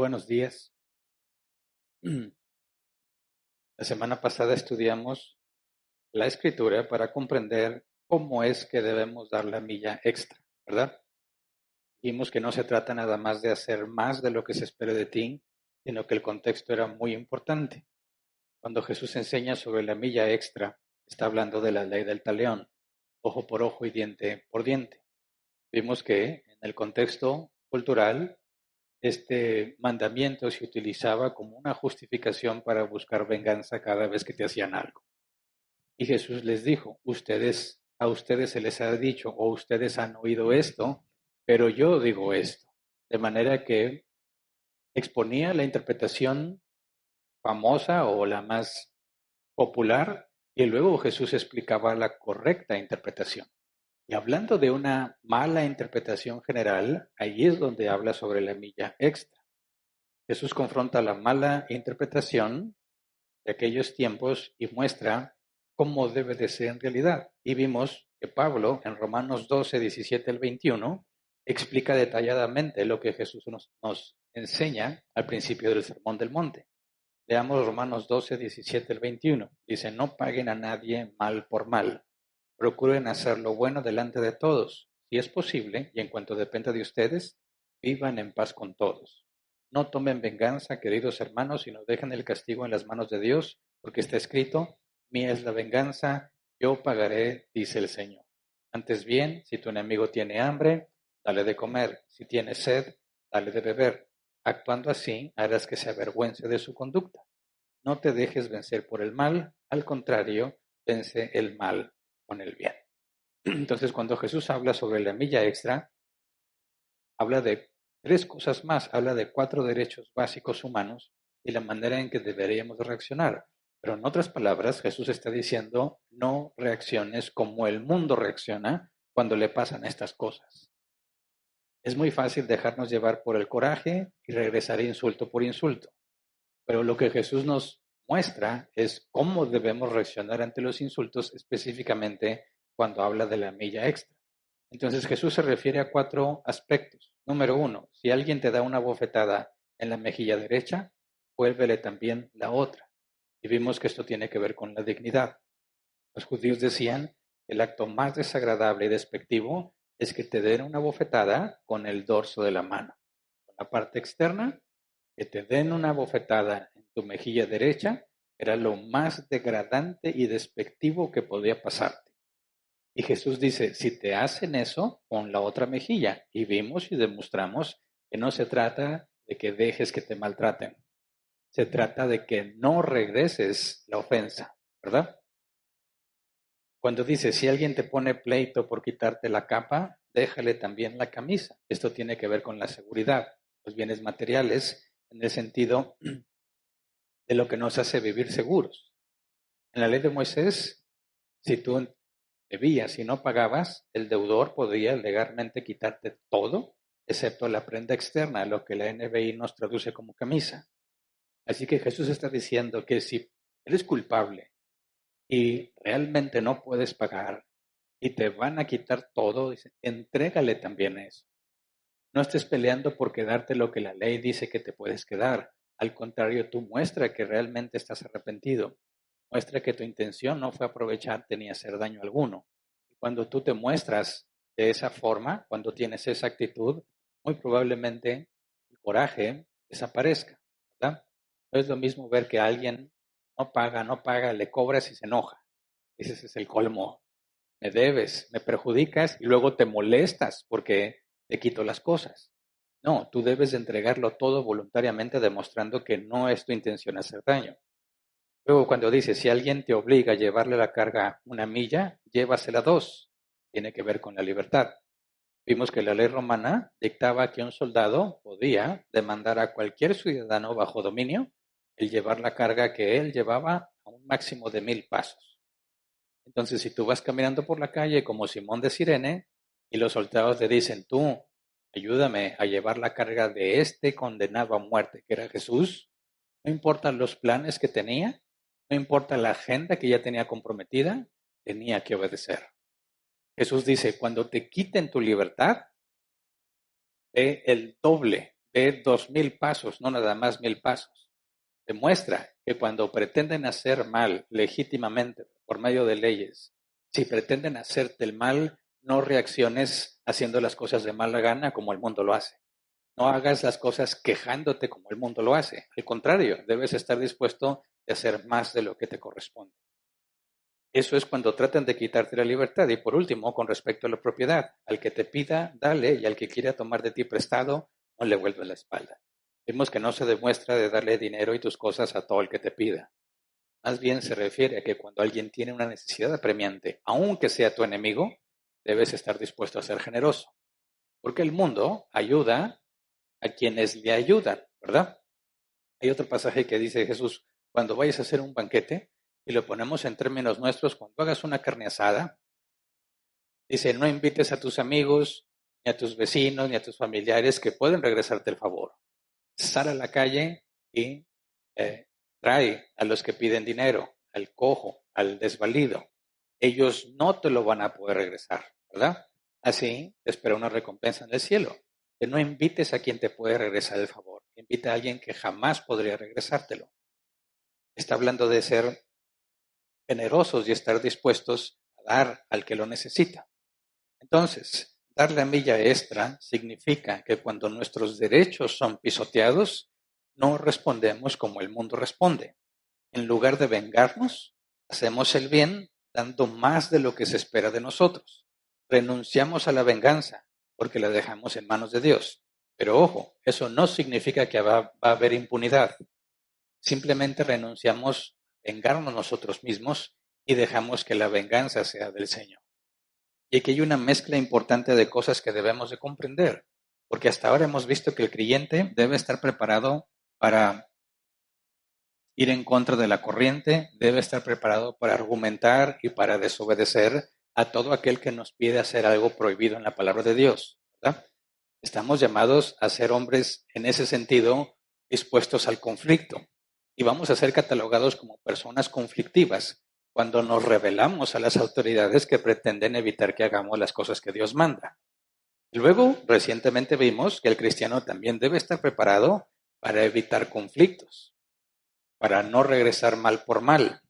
buenos días. La semana pasada estudiamos la escritura para comprender cómo es que debemos dar la milla extra, ¿verdad? Vimos que no se trata nada más de hacer más de lo que se espera de ti, sino que el contexto era muy importante. Cuando Jesús enseña sobre la milla extra, está hablando de la ley del talión, ojo por ojo y diente por diente. Vimos que en el contexto cultural este mandamiento se utilizaba como una justificación para buscar venganza cada vez que te hacían algo. Y Jesús les dijo, a ustedes se les ha dicho o ustedes han oído esto, pero yo digo esto. De manera que exponía la interpretación famosa o la más popular y luego Jesús explicaba la correcta interpretación. Y hablando de una mala interpretación general, ahí es donde habla sobre la milla extra. Jesús confronta la mala interpretación de aquellos tiempos y muestra cómo debe de ser en realidad. Y vimos que Pablo en Romanos 12, 17 al 21 explica detalladamente lo que Jesús nos enseña al principio del Sermón del Monte. Leamos Romanos 12, 17 al 21. Dice, no paguen a nadie mal por mal. Procuren hacer lo bueno delante de todos. Si es posible, y en cuanto dependa de ustedes, vivan en paz con todos. No tomen venganza, queridos hermanos, sino dejen el castigo en las manos de Dios, porque está escrito, mía es la venganza, yo pagaré, dice el Señor. Antes bien, si tu enemigo tiene hambre, dale de comer, si tiene sed, dale de beber. Actuando así, harás que se avergüence de su conducta. No te dejes vencer por el mal, al contrario, vence el mal con el bien. Entonces, cuando Jesús habla sobre la milla extra, habla de tres cosas más, habla de 4 derechos básicos humanos y la manera en que deberíamos reaccionar. Pero en otras palabras, Jesús está diciendo, no reacciones como el mundo reacciona cuando le pasan estas cosas. Es muy fácil dejarnos llevar por el coraje y regresar insulto por insulto. Pero lo que Jesús nos muestra es cómo debemos reaccionar ante los insultos, específicamente cuando habla de la milla extra. Entonces Jesús se refiere a 4 aspectos. Número 1, si alguien te da una bofetada en la mejilla derecha, vuélvele también la otra. Y vimos que esto tiene que ver con la dignidad. Los judíos decían que el acto más desagradable y despectivo es que te den una bofetada con el dorso de la mano. Con la parte externa, que te den una bofetada en tu mejilla derecha era lo más degradante y despectivo que podía pasarte. Y Jesús dice, si te hacen eso, pon la otra mejilla. Y vimos y demostramos que no se trata de que dejes que te maltraten. Se trata de que no regreses la ofensa, ¿verdad? Cuando dice, si alguien te pone pleito por quitarte la capa, déjale también la camisa. Esto tiene que ver con la seguridad, los bienes materiales, en el sentido de lo que nos hace vivir seguros. En la ley de Moisés, si tú debías y no pagabas, el deudor podría legalmente quitarte todo, excepto la prenda externa, lo que la NBI nos traduce como camisa. Así que Jesús está diciendo que si eres culpable y realmente no puedes pagar y te van a quitar todo, dice, entrégale también eso. No estés peleando por quedarte lo que la ley dice que te puedes quedar. Al contrario, tú muestra que realmente estás arrepentido. Muestra que tu intención no fue aprovecharte ni hacer daño alguno. Y cuando tú te muestras de esa forma, cuando tienes esa actitud, muy probablemente el coraje desaparezca, ¿verdad? No es lo mismo ver que alguien no paga, le cobras y se enoja. Ese es el colmo. Me debes, me perjudicas y luego te molestas porque te quito las cosas. No, tú debes de entregarlo todo voluntariamente demostrando que no es tu intención hacer daño. Luego cuando dice, si alguien te obliga a llevarle la carga 1 milla, llévasela 2. Tiene que ver con la libertad. Vimos que la ley romana dictaba que un soldado podía demandar a cualquier ciudadano bajo dominio el llevar la carga que él llevaba a un máximo de 1000 pasos. Entonces, si tú vas caminando por la calle como Simón de Cirene y los soldados te dicen, tú, ayúdame a llevar la carga de este condenado a muerte, que era Jesús, no importa los planes que tenía, no importa la agenda que ya tenía comprometida, tenía que obedecer. Jesús dice, cuando te quiten tu libertad, ve el doble ve 2000 pasos, no nada más 1000 pasos. Demuestra que cuando pretenden hacer mal legítimamente por medio de leyes, si pretenden hacerte el mal, no reacciones haciendo las cosas de mala gana como el mundo lo hace. No hagas las cosas quejándote como el mundo lo hace. Al contrario, debes estar dispuesto a hacer más de lo que te corresponde. Eso es cuando tratan de quitarte la libertad. Y por último, con respecto a la propiedad, al que te pida, dale, y al que quiera tomar de ti prestado, no le vuelvas la espalda. Vemos que no se demuestra de darle dinero y tus cosas a todo el que te pida. Más bien se refiere a que cuando alguien tiene una necesidad apremiante, aunque sea tu enemigo, debes estar dispuesto a ser generoso. Porque el mundo ayuda a quienes le ayudan, ¿verdad? Hay otro pasaje que dice Jesús, cuando vayas a hacer un banquete, y lo ponemos en términos nuestros, cuando hagas una carne asada, dice, no invites a tus amigos, ni a tus vecinos, ni a tus familiares que pueden regresarte el favor. Sal a la calle y trae a los que piden dinero, al cojo, al desvalido. Ellos no te lo van a poder regresar, ¿verdad? Así te espera una recompensa en el cielo. Que no invites a quien te puede regresar el favor. Invita a alguien que jamás podría regresártelo. Está hablando de ser generosos y estar dispuestos a dar al que lo necesita. Entonces, dar la milla extra significa que cuando nuestros derechos son pisoteados, no respondemos como el mundo responde. En lugar de vengarnos, hacemos el bien dando más de lo que se espera de nosotros. Renunciamos a la venganza porque la dejamos en manos de Dios. Pero ojo, eso no significa que va a haber impunidad. Simplemente renunciamos a vengarnos nosotros mismos y dejamos que la venganza sea del Señor. Y aquí hay una mezcla importante de cosas que debemos de comprender, porque hasta ahora hemos visto que el creyente debe estar preparado para ir en contra de la corriente, debe estar preparado para argumentar y para desobedecer a todo aquel que nos pide hacer algo prohibido en la palabra de Dios, ¿verdad? Estamos llamados a ser hombres en ese sentido dispuestos al conflicto y vamos a ser catalogados como personas conflictivas cuando nos rebelamos a las autoridades que pretenden evitar que hagamos las cosas que Dios manda. Luego, recientemente vimos que el cristiano también debe estar preparado para evitar conflictos, para no regresar mal por mal,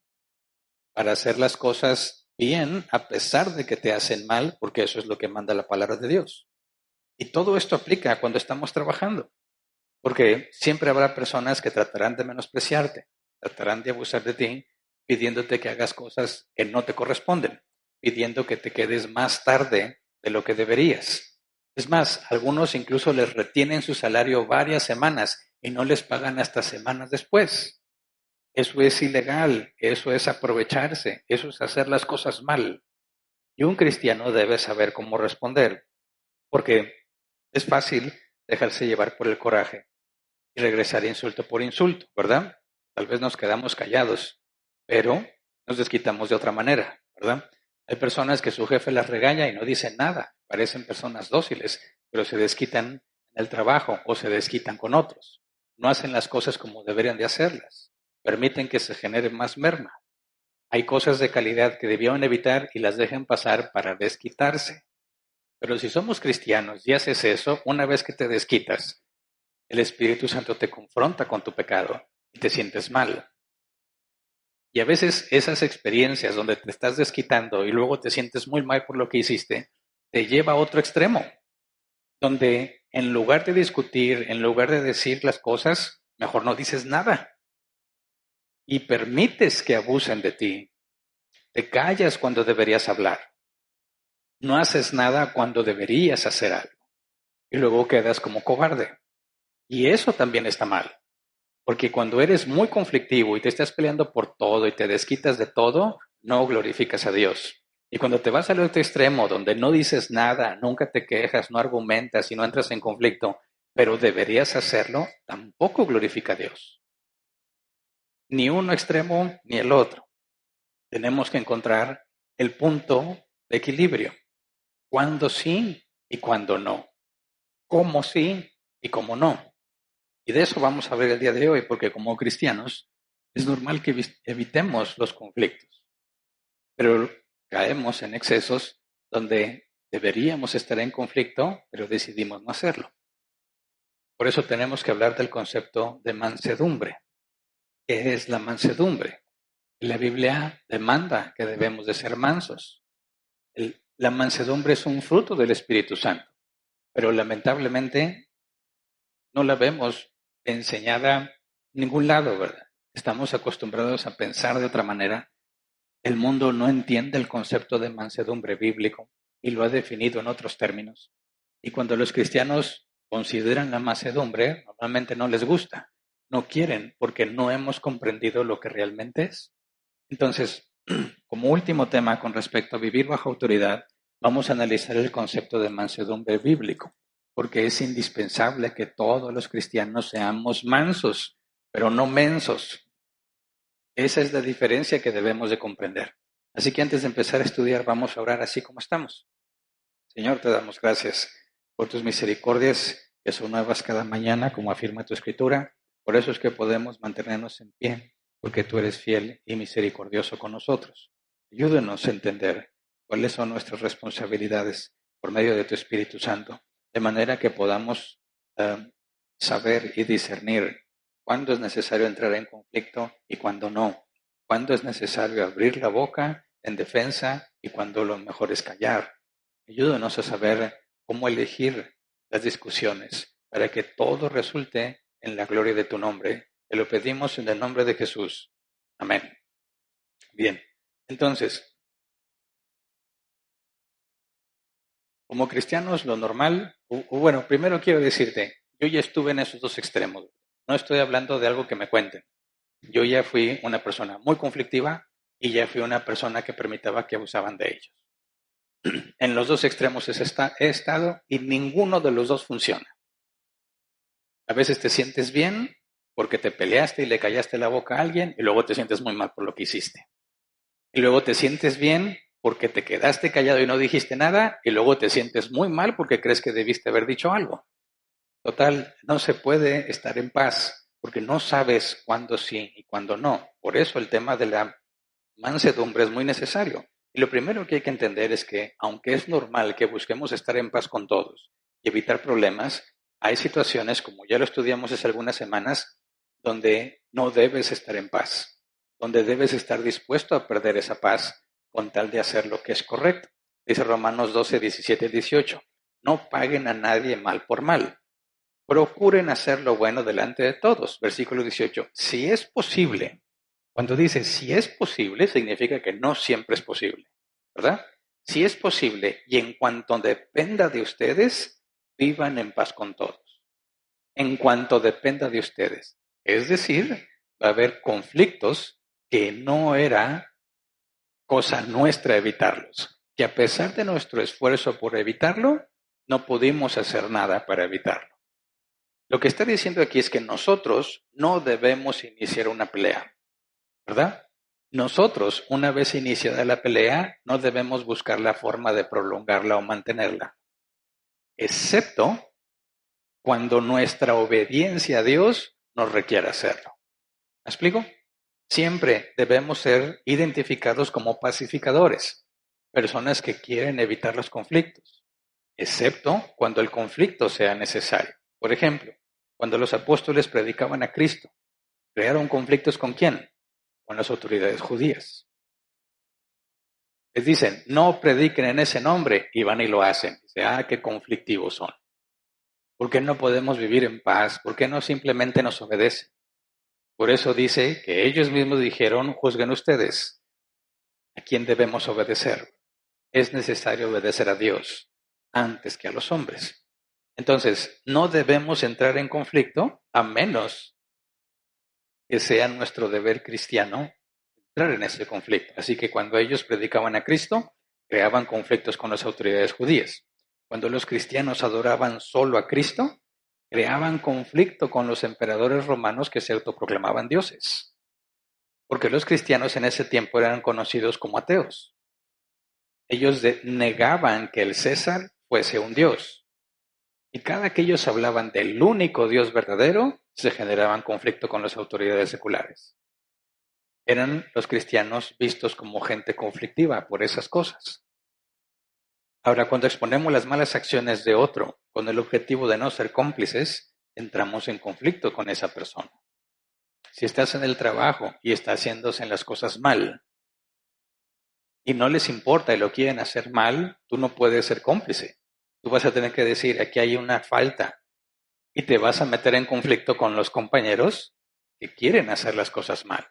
para hacer las cosas bien a pesar de que te hacen mal, porque eso es lo que manda la palabra de Dios. Y todo esto aplica cuando estamos trabajando, porque siempre habrá personas que tratarán de menospreciarte, tratarán de abusar de ti, pidiéndote que hagas cosas que no te corresponden, pidiendo que te quedes más tarde de lo que deberías. Es más, algunos incluso les retienen su salario varias semanas y no les pagan hasta semanas después. Eso es ilegal, eso es aprovecharse, eso es hacer las cosas mal. Y un cristiano debe saber cómo responder, porque es fácil dejarse llevar por el coraje y regresar insulto por insulto, ¿verdad? Tal vez nos quedamos callados, pero nos desquitamos de otra manera, ¿verdad? Hay personas que su jefe las regaña y no dicen nada, parecen personas dóciles, pero se desquitan en el trabajo o se desquitan con otros. No hacen las cosas como deberían de hacerlas, permiten que se genere más merma. Hay cosas de calidad que debieron evitar y las dejan pasar para desquitarse. Pero si somos cristianos y haces eso, una vez que te desquitas, el Espíritu Santo te confronta con tu pecado y te sientes mal. Y a veces esas experiencias donde te estás desquitando y luego te sientes muy mal por lo que hiciste, te lleva a otro extremo, donde en lugar de discutir, en lugar de decir las cosas, mejor no dices nada y permites que abusen de ti. Te callas cuando deberías hablar. No haces nada cuando deberías hacer algo. Y luego quedas como cobarde. Y eso también está mal. Porque cuando eres muy conflictivo y te estás peleando por todo y te desquitas de todo, no glorificas a Dios. Y cuando te vas al otro extremo, donde no dices nada, nunca te quejas, no argumentas y no entras en conflicto, pero deberías hacerlo, tampoco glorifica a Dios. Ni uno extremo ni el otro. Tenemos que encontrar el punto de equilibrio. Cuándo sí y cuándo no. Cómo sí y cómo no. Y de eso vamos a ver el día de hoy, porque como cristianos es normal que evitemos los conflictos, pero caemos en excesos donde deberíamos estar en conflicto, pero decidimos no hacerlo. Por eso tenemos que hablar del concepto de mansedumbre. ¿Qué es la mansedumbre? La Biblia demanda que debemos de ser mansos. La mansedumbre es un fruto del Espíritu Santo, pero lamentablemente no la vemos enseñada en ningún lado, ¿verdad? Estamos acostumbrados a pensar de otra manera. El mundo no entiende el concepto de mansedumbre bíblico y lo ha definido en otros términos. Y cuando los cristianos consideran la mansedumbre, normalmente no les gusta, no quieren porque no hemos comprendido lo que realmente es. Entonces, como último tema con respecto a vivir bajo autoridad, vamos a analizar el concepto de mansedumbre bíblico, porque es indispensable que todos los cristianos seamos mansos, pero no mensos. Esa es la diferencia que debemos de comprender. Así que antes de empezar a estudiar, vamos a orar así como estamos. Señor, te damos gracias por tus misericordias que son nuevas cada mañana, como afirma tu escritura. Por eso es que podemos mantenernos en pie, porque tú eres fiel y misericordioso con nosotros. Ayúdenos a entender cuáles son nuestras responsabilidades por medio de tu Espíritu Santo, de manera que podamos saber y discernir cuándo es necesario entrar en conflicto y cuándo no, cuándo es necesario abrir la boca en defensa y cuándo lo mejor es callar. Ayúdanos a saber cómo elegir las discusiones para que todo resulte en la gloria de tu nombre. Te lo pedimos en el nombre de Jesús. Amén. Bien, entonces, como cristianos, lo normal, bueno, primero quiero decirte, yo ya estuve en esos dos extremos. No estoy hablando de algo que me cuenten. Yo ya fui una persona muy conflictiva y ya fui una persona que permitía que abusaban de ellos. En los dos extremos he estado y ninguno de los dos funciona. A veces te sientes bien porque te peleaste y le callaste la boca a alguien y luego te sientes muy mal por lo que hiciste. Y luego te sientes bien porque te quedaste callado y no dijiste nada y luego te sientes muy mal porque crees que debiste haber dicho algo. Total, no se puede estar en paz porque no sabes cuándo sí y cuándo no. Por eso el tema de la mansedumbre es muy necesario. Y lo primero que hay que entender es que, aunque es normal que busquemos estar en paz con todos y evitar problemas, hay situaciones, como ya lo estudiamos hace algunas semanas, donde no debes estar en paz, donde debes estar dispuesto a perder esa paz con tal de hacer lo que es correcto. Dice Romanos 12, 17 y 18. No paguen a nadie mal por mal. Procuren hacer lo bueno delante de todos. Versículo 18. Si es posible. Cuando dice si es posible, significa que no siempre es posible, ¿verdad? Si es posible y en cuanto dependa de ustedes, vivan en paz con todos. En cuanto dependa de ustedes. Es decir, va a haber conflictos que no era cosa nuestra evitarlos, que a pesar de nuestro esfuerzo por evitarlo, no pudimos hacer nada para evitarlo. Lo que está diciendo aquí es que nosotros no debemos iniciar una pelea, ¿verdad? Nosotros, una vez iniciada la pelea, no debemos buscar la forma de prolongarla o mantenerla, excepto cuando nuestra obediencia a Dios nos requiera hacerlo. ¿Me explico? Siempre debemos ser identificados como pacificadores, personas que quieren evitar los conflictos, excepto cuando el conflicto sea necesario. Por ejemplo, cuando los apóstoles predicaban a Cristo, ¿crearon conflictos con quién? Con las autoridades judías. Les dicen, no prediquen en ese nombre, y van y lo hacen. Dice, qué conflictivos son. ¿Por qué no podemos vivir en paz? ¿Por qué no simplemente nos obedecen? Por eso dice que ellos mismos dijeron, juzguen ustedes, ¿a quién debemos obedecer? Es necesario obedecer a Dios antes que a los hombres. Entonces, no debemos entrar en conflicto a menos que sea nuestro deber cristiano entrar en ese conflicto. Así que cuando ellos predicaban a Cristo, creaban conflictos con las autoridades judías. Cuando los cristianos adoraban solo a Cristo, creaban conflicto con los emperadores romanos que se autoproclamaban dioses. Porque los cristianos en ese tiempo eran conocidos como ateos. Ellos negaban que el César fuese un dios. Y cada que ellos hablaban del único Dios verdadero, se generaban conflicto con las autoridades seculares. Eran los cristianos vistos como gente conflictiva por esas cosas. Ahora, cuando exponemos las malas acciones de otro con el objetivo de no ser cómplices, entramos en conflicto con esa persona. Si estás en el trabajo y está haciéndose las cosas mal y no les importa y lo quieren hacer mal, tú no puedes ser cómplice. Tú vas a tener que decir, aquí hay una falta, y te vas a meter en conflicto con los compañeros que quieren hacer las cosas mal.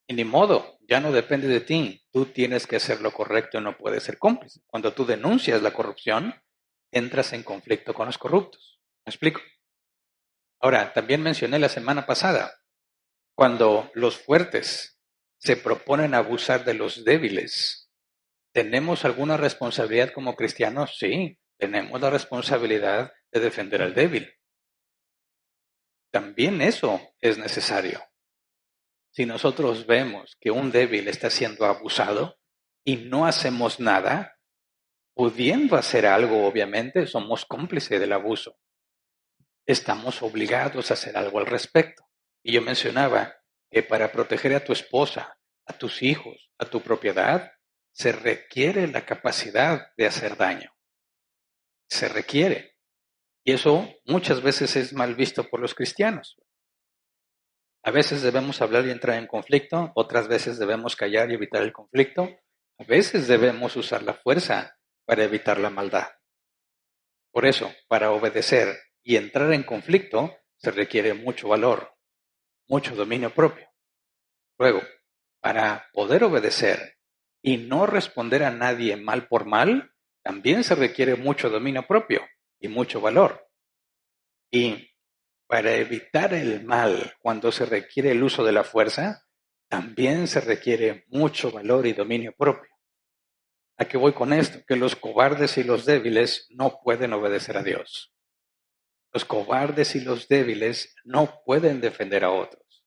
Y ni modo, ya no depende de ti. Tú tienes que hacer lo correcto y no puedes ser cómplice. Cuando tú denuncias la corrupción, entras en conflicto con los corruptos. ¿Me explico? Ahora, también mencioné la semana pasada, cuando los fuertes se proponen abusar de los débiles, ¿tenemos alguna responsabilidad como cristianos? Sí, tenemos la responsabilidad de defender al débil. También eso es necesario. Si nosotros vemos que un débil está siendo abusado y no hacemos nada, pudiendo hacer algo, obviamente, somos cómplices del abuso. Estamos obligados a hacer algo al respecto. Y yo mencionaba que para proteger a tu esposa, a tus hijos, a tu propiedad, se requiere la capacidad de hacer daño. Se requiere. Y eso muchas veces es mal visto por los cristianos. A veces debemos hablar y entrar en conflicto, otras veces debemos callar y evitar el conflicto, a veces debemos usar la fuerza para evitar la maldad. Por eso, para obedecer y entrar en conflicto, se requiere mucho valor, mucho dominio propio. Luego, para poder obedecer y no responder a nadie mal por mal, también se requiere mucho dominio propio y mucho valor. Y para evitar el mal, cuando se requiere el uso de la fuerza, también se requiere mucho valor y dominio propio. ¿A qué voy con esto? Que los cobardes y los débiles no pueden obedecer a Dios. Los cobardes y los débiles no pueden defender a otros.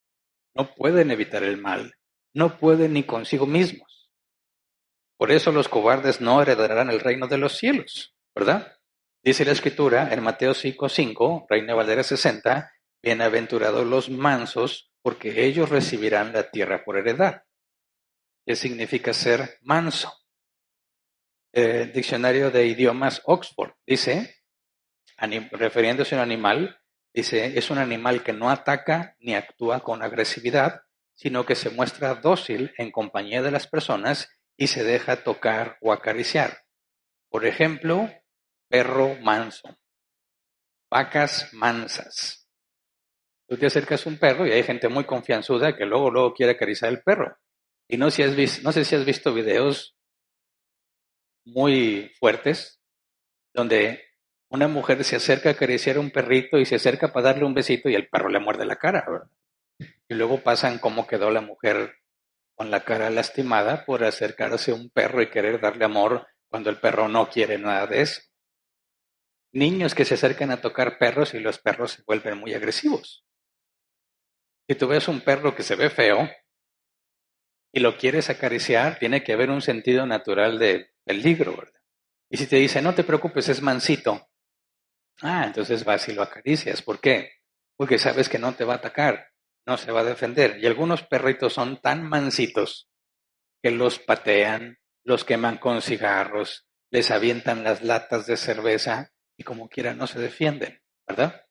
No pueden evitar el mal. No pueden ni consigo mismos. Por eso los cobardes no heredarán el reino de los cielos, ¿verdad? Dice la Escritura en Mateo 5:5, Reina Valera 60, bienaventurados los mansos, porque ellos recibirán la tierra por heredad. ¿Qué significa ser manso? Diccionario de idiomas Oxford dice, refiriéndose a un animal, dice, es un animal que no ataca ni actúa con agresividad, sino que se muestra dócil en compañía de las personas y se deja tocar o acariciar. Por ejemplo, perro manso, vacas mansas. Tú te acercas a un perro y hay gente muy confianzuda que luego quiere acariciar el perro. Y no sé si has visto videos muy fuertes donde una mujer se acerca a acariciar a un perrito y se acerca para darle un besito y el perro le muerde la cara, ¿verdad? Y luego pasan cómo quedó la mujer con la cara lastimada por acercarse a un perro y querer darle amor cuando el perro no quiere nada de eso. Niños que se acercan a tocar perros y los perros se vuelven muy agresivos. Si tú ves un perro que se ve feo y lo quieres acariciar, tiene que haber un sentido natural de peligro, ¿verdad? Y si te dice, no te preocupes, es mansito, entonces vas y lo acaricias. ¿Por qué? Porque sabes que no te va a atacar, no se va a defender. Y algunos perritos son tan mansitos que los patean, los queman con cigarros, les avientan las latas de cerveza y como quiera no se defienden, ¿verdad?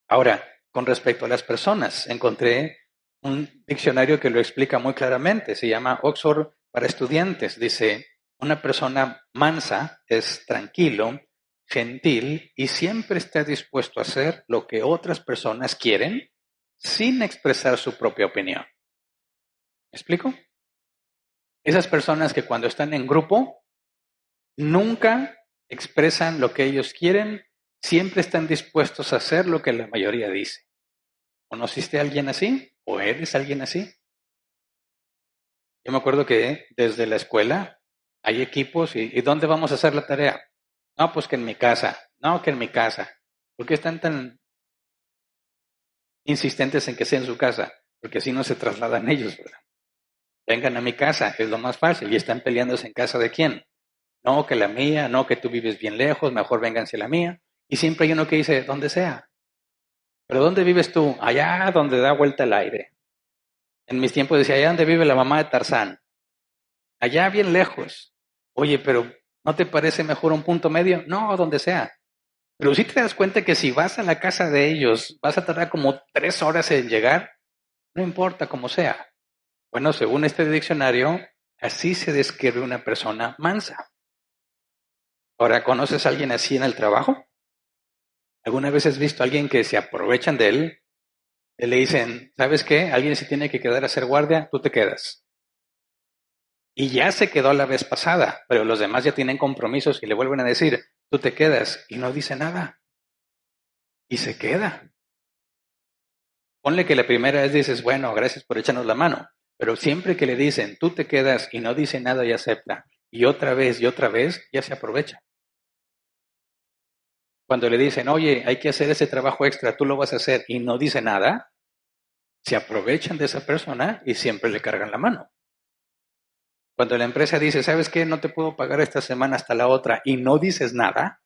Ahora, con respecto a las personas, encontré un diccionario que lo explica muy claramente. Se llama Oxford para estudiantes. Dice, una persona mansa es tranquilo, gentil y siempre está dispuesto a hacer lo que otras personas quieren sin expresar su propia opinión. ¿Me explico? Esas personas que cuando están en grupo nunca expresan lo que ellos quieren, siempre están dispuestos a hacer lo que la mayoría dice. ¿Conociste a alguien así? ¿O eres alguien así? Yo me acuerdo que desde la escuela hay equipos y ¿dónde vamos a hacer la tarea? No, pues que en mi casa. No, que en mi casa. ¿Por qué están tan insistentes en que sea en su casa? Porque así no se trasladan ellos, ¿verdad? Vengan a mi casa, es lo más fácil. Y están peleándose en casa de quién. No, que la mía, no, que tú vives bien lejos, mejor vénganse a la mía. Y siempre hay uno que dice, donde sea. ¿Pero dónde vives tú? Allá donde da vuelta el aire. En mis tiempos decía, allá donde vive la mamá de Tarzán. Allá bien lejos. Oye, pero ¿no te parece mejor un punto medio? No, donde sea. Pero si te das cuenta que si vas a la casa de ellos, vas a tardar como 3 horas en llegar, no importa cómo sea. Bueno, según este diccionario, así se describe una persona mansa. Ahora, ¿conoces a alguien así en el trabajo? ¿Alguna vez has visto a alguien que se aprovechan de él? Le dicen, ¿sabes qué? Alguien se tiene que quedar a hacer guardia, tú te quedas. Y ya se quedó la vez pasada, pero los demás ya tienen compromisos y le vuelven a decir, tú te quedas, y no dice nada. Y se queda. Ponle que la primera vez dices, bueno, gracias por echarnos la mano, pero siempre que le dicen, tú te quedas y no dice nada y acepta, y otra vez, ya se aprovecha. Cuando le dicen, oye, hay que hacer ese trabajo extra, tú lo vas a hacer y no dice nada, se aprovechan de esa persona y siempre le cargan la mano. Cuando la empresa dice, ¿sabes qué? No te puedo pagar esta semana hasta la otra y no dices nada,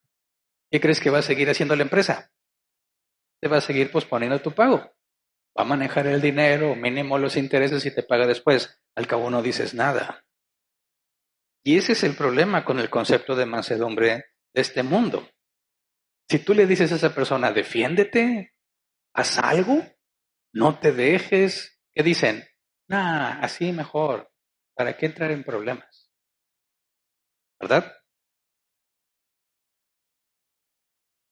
¿qué crees que va a seguir haciendo la empresa? Te va a seguir posponiendo tu pago. Va a manejar el dinero, mínimo los intereses y te paga después. Al cabo no dices nada. Y ese es el problema con el concepto de mansedumbre de este mundo. Si tú le dices a esa persona, defiéndete, haz algo, no te dejes, ¿qué dicen? Nah, así mejor. ¿Para qué entrar en problemas? ¿Verdad?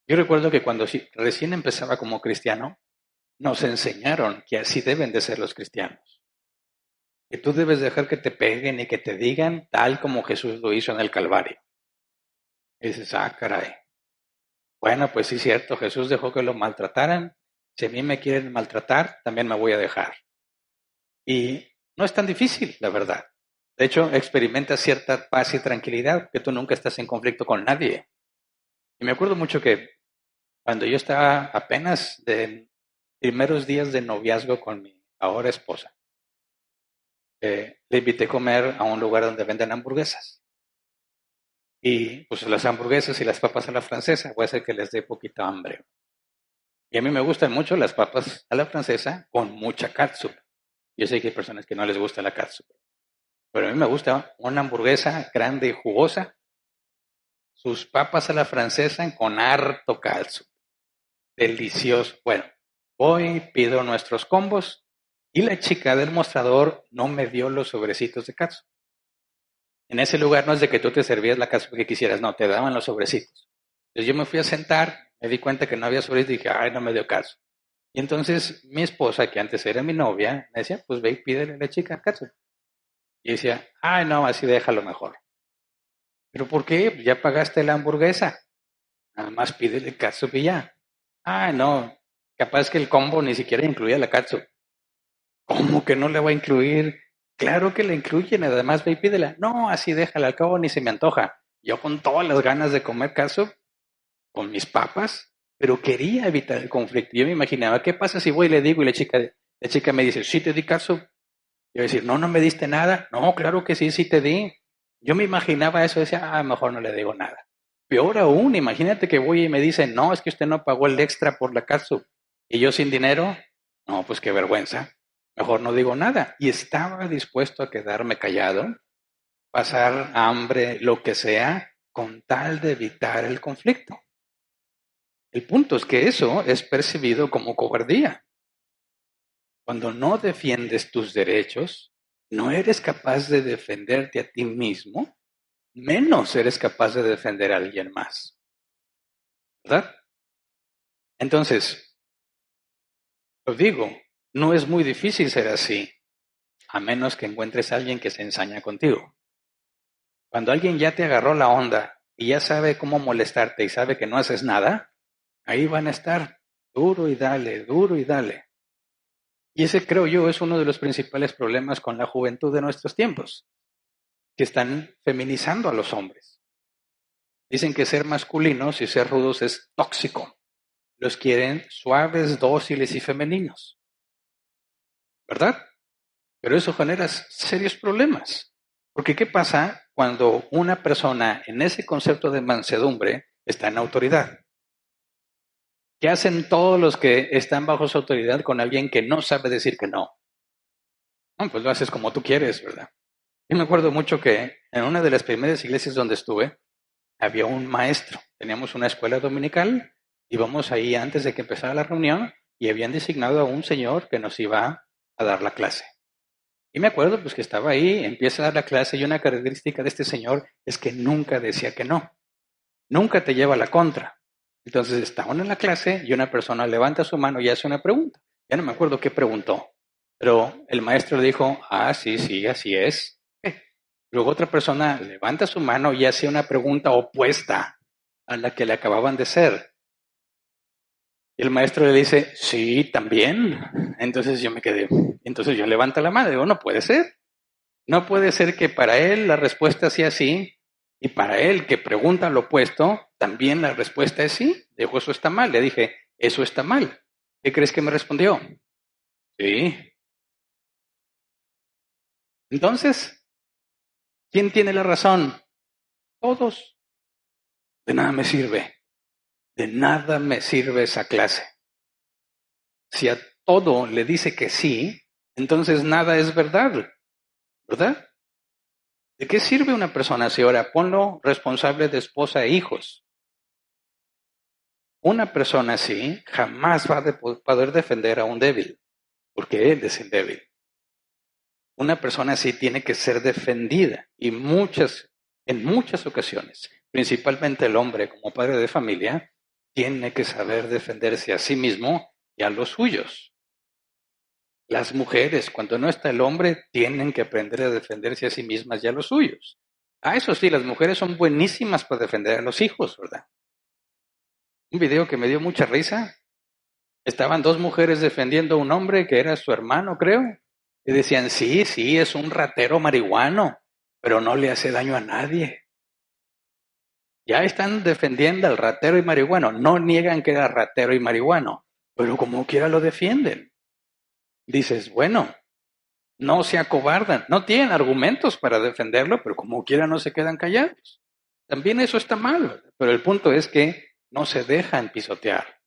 Yo recuerdo que cuando recién empezaba como cristiano, nos enseñaron que así deben de ser los cristianos. Que tú debes dejar que te peguen y que te digan tal como Jesús lo hizo en el Calvario. Y dices, ah, caray. Bueno, pues sí, cierto, Jesús dejó que lo maltrataran. Si a mí me quieren maltratar, también me voy a dejar. Y no es tan difícil, la verdad. De hecho, experimentas cierta paz y tranquilidad, que tú nunca estás en conflicto con nadie. Y me acuerdo mucho que cuando yo estaba apenas de primeros días de noviazgo con mi ahora esposa, le invité a comer a un lugar donde venden hamburguesas. Y pues las hamburguesas y las papas a la francesa, voy a hacer que les dé poquita hambre. Y a mí me gustan mucho las papas a la francesa con mucha catsup. Yo sé que hay personas que no les gusta la catsup, pero a mí me gusta una hamburguesa grande y jugosa, sus papas a la francesa con harto catsup. Delicioso. Bueno, voy, pido nuestros combos y la chica del mostrador no me dio los sobrecitos de catsup. En ese lugar no es de que tú te servías la catsup que quisieras, no, te daban los sobrecitos. Entonces yo me fui a sentar, me di cuenta que no había sobrecitos y dije, ay, no me dio catsup. Y entonces mi esposa, que antes era mi novia, me decía, pues ve y pídele a la chica catsup. Y decía, ay, no, así déjalo mejor. ¿Pero por qué? Pues ya pagaste la hamburguesa. Nada más pídele catsup y ya. Ah, no, capaz que el combo ni siquiera incluía la catsup. ¿Cómo que no le va a incluir? Claro que la incluyen, además ve y pídela. No, así déjala, al cabo ni se me antoja. Yo con todas las ganas de comer catsup, con mis papas, pero quería evitar el conflicto. Yo me imaginaba, ¿qué pasa si voy y le digo y la chica me dice, sí te di catsup? Yo decir, no, no me diste nada. No, claro que sí, sí te di. Yo me imaginaba eso, decía, mejor no le digo nada. Peor aún, imagínate que voy y me dicen, no, es que usted no pagó el extra por la catsup. Y yo sin dinero, no, pues qué vergüenza. Mejor no digo nada. Y estaba dispuesto a quedarme callado, pasar hambre, lo que sea, con tal de evitar el conflicto. El punto es que eso es percibido como cobardía. Cuando no defiendes tus derechos, no eres capaz de defenderte a ti mismo, menos eres capaz de defender a alguien más. ¿Verdad? Entonces, os digo, no es muy difícil ser así, a menos que encuentres a alguien que se ensaña contigo. Cuando alguien ya te agarró la onda y ya sabe cómo molestarte y sabe que no haces nada, ahí van a estar duro y dale, duro y dale. Y ese, creo yo, es uno de los principales problemas con la juventud de nuestros tiempos, que están feminizando a los hombres. Dicen que ser masculinos y ser rudos es tóxico. Los quieren suaves, dóciles y femeninos. ¿Verdad? Pero eso genera serios problemas. Porque ¿qué pasa cuando una persona en ese concepto de mansedumbre está en autoridad? ¿Qué hacen todos los que están bajo su autoridad con alguien que no sabe decir que no? No, pues lo haces como tú quieres, ¿verdad? Yo me acuerdo mucho que en una de las primeras iglesias donde estuve, había un maestro. Teníamos una escuela dominical Íbamos ahí antes de que empezara la reunión y habían designado a un señor que nos iba a dar la clase. Y me acuerdo pues que estaba ahí, empieza a dar la clase y una característica de este señor es que nunca decía que no, nunca te lleva la contra. Entonces está uno en la clase y una persona levanta su mano y hace una pregunta. Ya no me acuerdo qué preguntó, pero el maestro le dijo, sí, sí, así es. Luego otra persona levanta su mano y hace una pregunta opuesta a la que le acababan de hacer. Y el maestro le dice, sí, también. Entonces yo me quedé. Entonces yo levanto la mano y digo, no puede ser. No puede ser que para él la respuesta sea sí y para él que pregunta lo opuesto, también la respuesta es sí. Dijo, eso está mal. Le dije, eso está mal. ¿Qué crees que me respondió? Sí. Entonces, ¿quién tiene la razón? Todos. De nada me sirve. De nada me sirve esa clase. Si a todo le dice que sí, entonces nada es verdad, ¿verdad? ¿De qué sirve una persona si ahora ponlo responsable de esposa e hijos? Una persona así jamás va a poder defender a un débil, porque él es el débil. Una persona así tiene que ser defendida y en muchas ocasiones, principalmente el hombre como padre de familia, tiene que saber defenderse a sí mismo y a los suyos. Las mujeres, cuando no está el hombre, tienen que aprender a defenderse a sí mismas y a los suyos. Eso sí, las mujeres son buenísimas para defender a los hijos, ¿verdad? Un video que me dio mucha risa. Estaban dos mujeres defendiendo a un hombre que era su hermano, creo. Y decían, sí, sí, es un ratero marihuano, pero no le hace daño a nadie. Ya están defendiendo al ratero y marihuano. No niegan que era ratero y marihuano, pero como quiera lo defienden. Dices, bueno, no se acobardan, no tienen argumentos para defenderlo, pero como quiera no se quedan callados. También eso está mal, pero el punto es que no se dejan pisotear.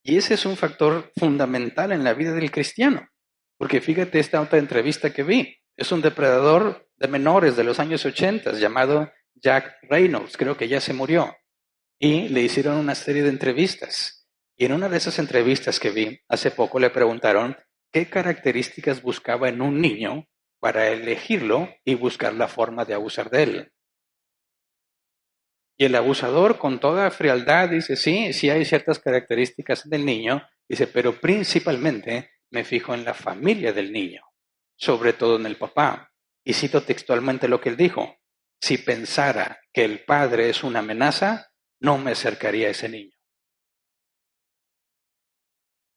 Y ese es un factor fundamental en la vida del cristiano, porque fíjate esta otra entrevista que vi. Es un depredador de menores de los años 80 llamado Jack Reynolds, creo que ya se murió, y le hicieron una serie de entrevistas. Y en una de esas entrevistas que vi hace poco le preguntaron qué características buscaba en un niño para elegirlo y buscar la forma de abusar de él. Y el abusador con toda frialdad dice, sí, sí hay ciertas características del niño, dice, pero principalmente me fijo en la familia del niño, sobre todo en el papá. Y cito textualmente lo que él dijo, si pensara que el padre es una amenaza, no me acercaría a ese niño.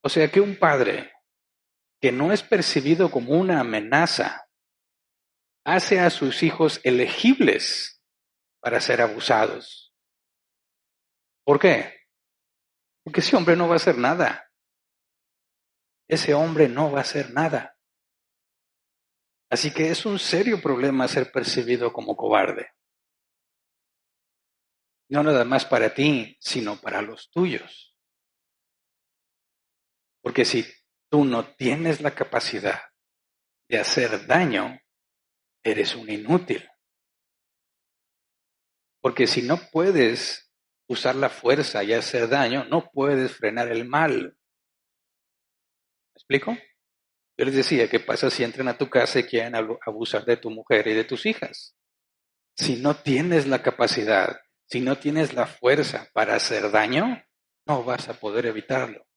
O sea que un padre que no es percibido como una amenaza, hace a sus hijos elegibles para ser abusados. ¿Por qué? Porque ese hombre no va a hacer nada. Ese hombre no va a hacer nada. Así que es un serio problema ser percibido como cobarde. No nada más para ti, sino para los tuyos. Porque si tú no tienes la capacidad de hacer daño, eres un inútil. Porque si no puedes usar la fuerza y hacer daño, no puedes frenar el mal. ¿Me explico? Yo les decía, ¿qué pasa si entran a tu casa y quieren abusar de tu mujer y de tus hijas? Si no tienes la capacidad, si no tienes la fuerza para hacer daño, no vas a poder evitarlo.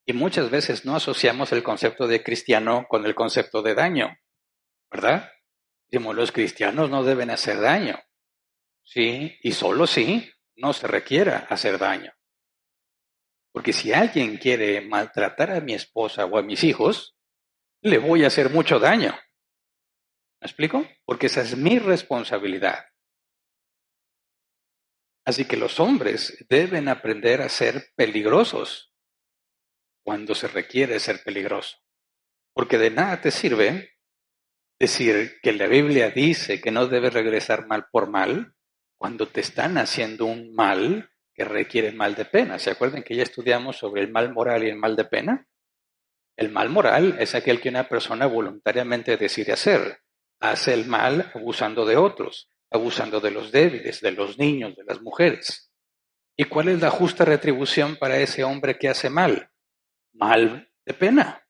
Y muchas veces no asociamos el concepto de cristiano con el concepto de daño, ¿verdad? Decimos, los cristianos no deben hacer daño. Sí, y solo sí, no se requiera hacer daño. Porque si alguien quiere maltratar a mi esposa o a mis hijos, le voy a hacer mucho daño. ¿Me explico? Porque esa es mi responsabilidad. Así que los hombres deben aprender a ser peligrosos cuando se requiere ser peligroso. Porque de nada te sirve decir que la Biblia dice que no debes regresar mal por mal cuando te están haciendo un mal que requiere mal de pena. ¿Se acuerdan que ya estudiamos sobre el mal moral y el mal de pena? El mal moral es aquel que una persona voluntariamente decide hacer. Hace el mal abusando de otros. abusando de los débiles, de los niños, de las mujeres. ¿Y cuál es la justa retribución para ese hombre que hace mal? Mal de pena.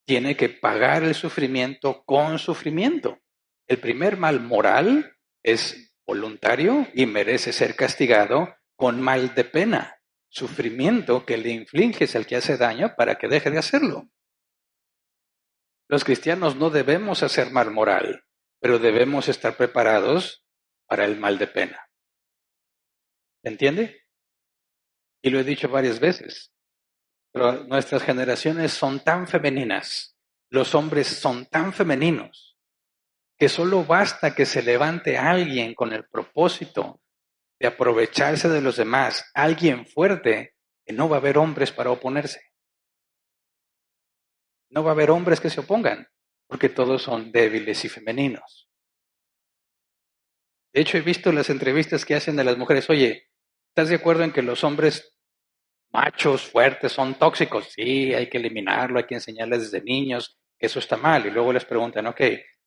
Tiene que pagar el sufrimiento con sufrimiento. El primer mal moral es voluntario y merece ser castigado con mal de pena, sufrimiento que le infliges al que hace daño para que deje de hacerlo. Los cristianos no debemos hacer mal moral, pero debemos estar preparados para el mal de pena. ¿Entiende? Y lo he dicho varias veces, pero nuestras generaciones son tan femeninas, los hombres son tan femeninos, que solo basta que se levante alguien con el propósito de aprovecharse de los demás, alguien fuerte, que no va a haber hombres para oponerse. No va a haber hombres que se opongan, porque todos son débiles y femeninos. De hecho, he visto las entrevistas que hacen de las mujeres. Oye, ¿estás de acuerdo en que los hombres machos, fuertes, son tóxicos? Sí, hay que eliminarlo, hay que enseñarles desde niños que eso está mal. Y luego les preguntan, ok,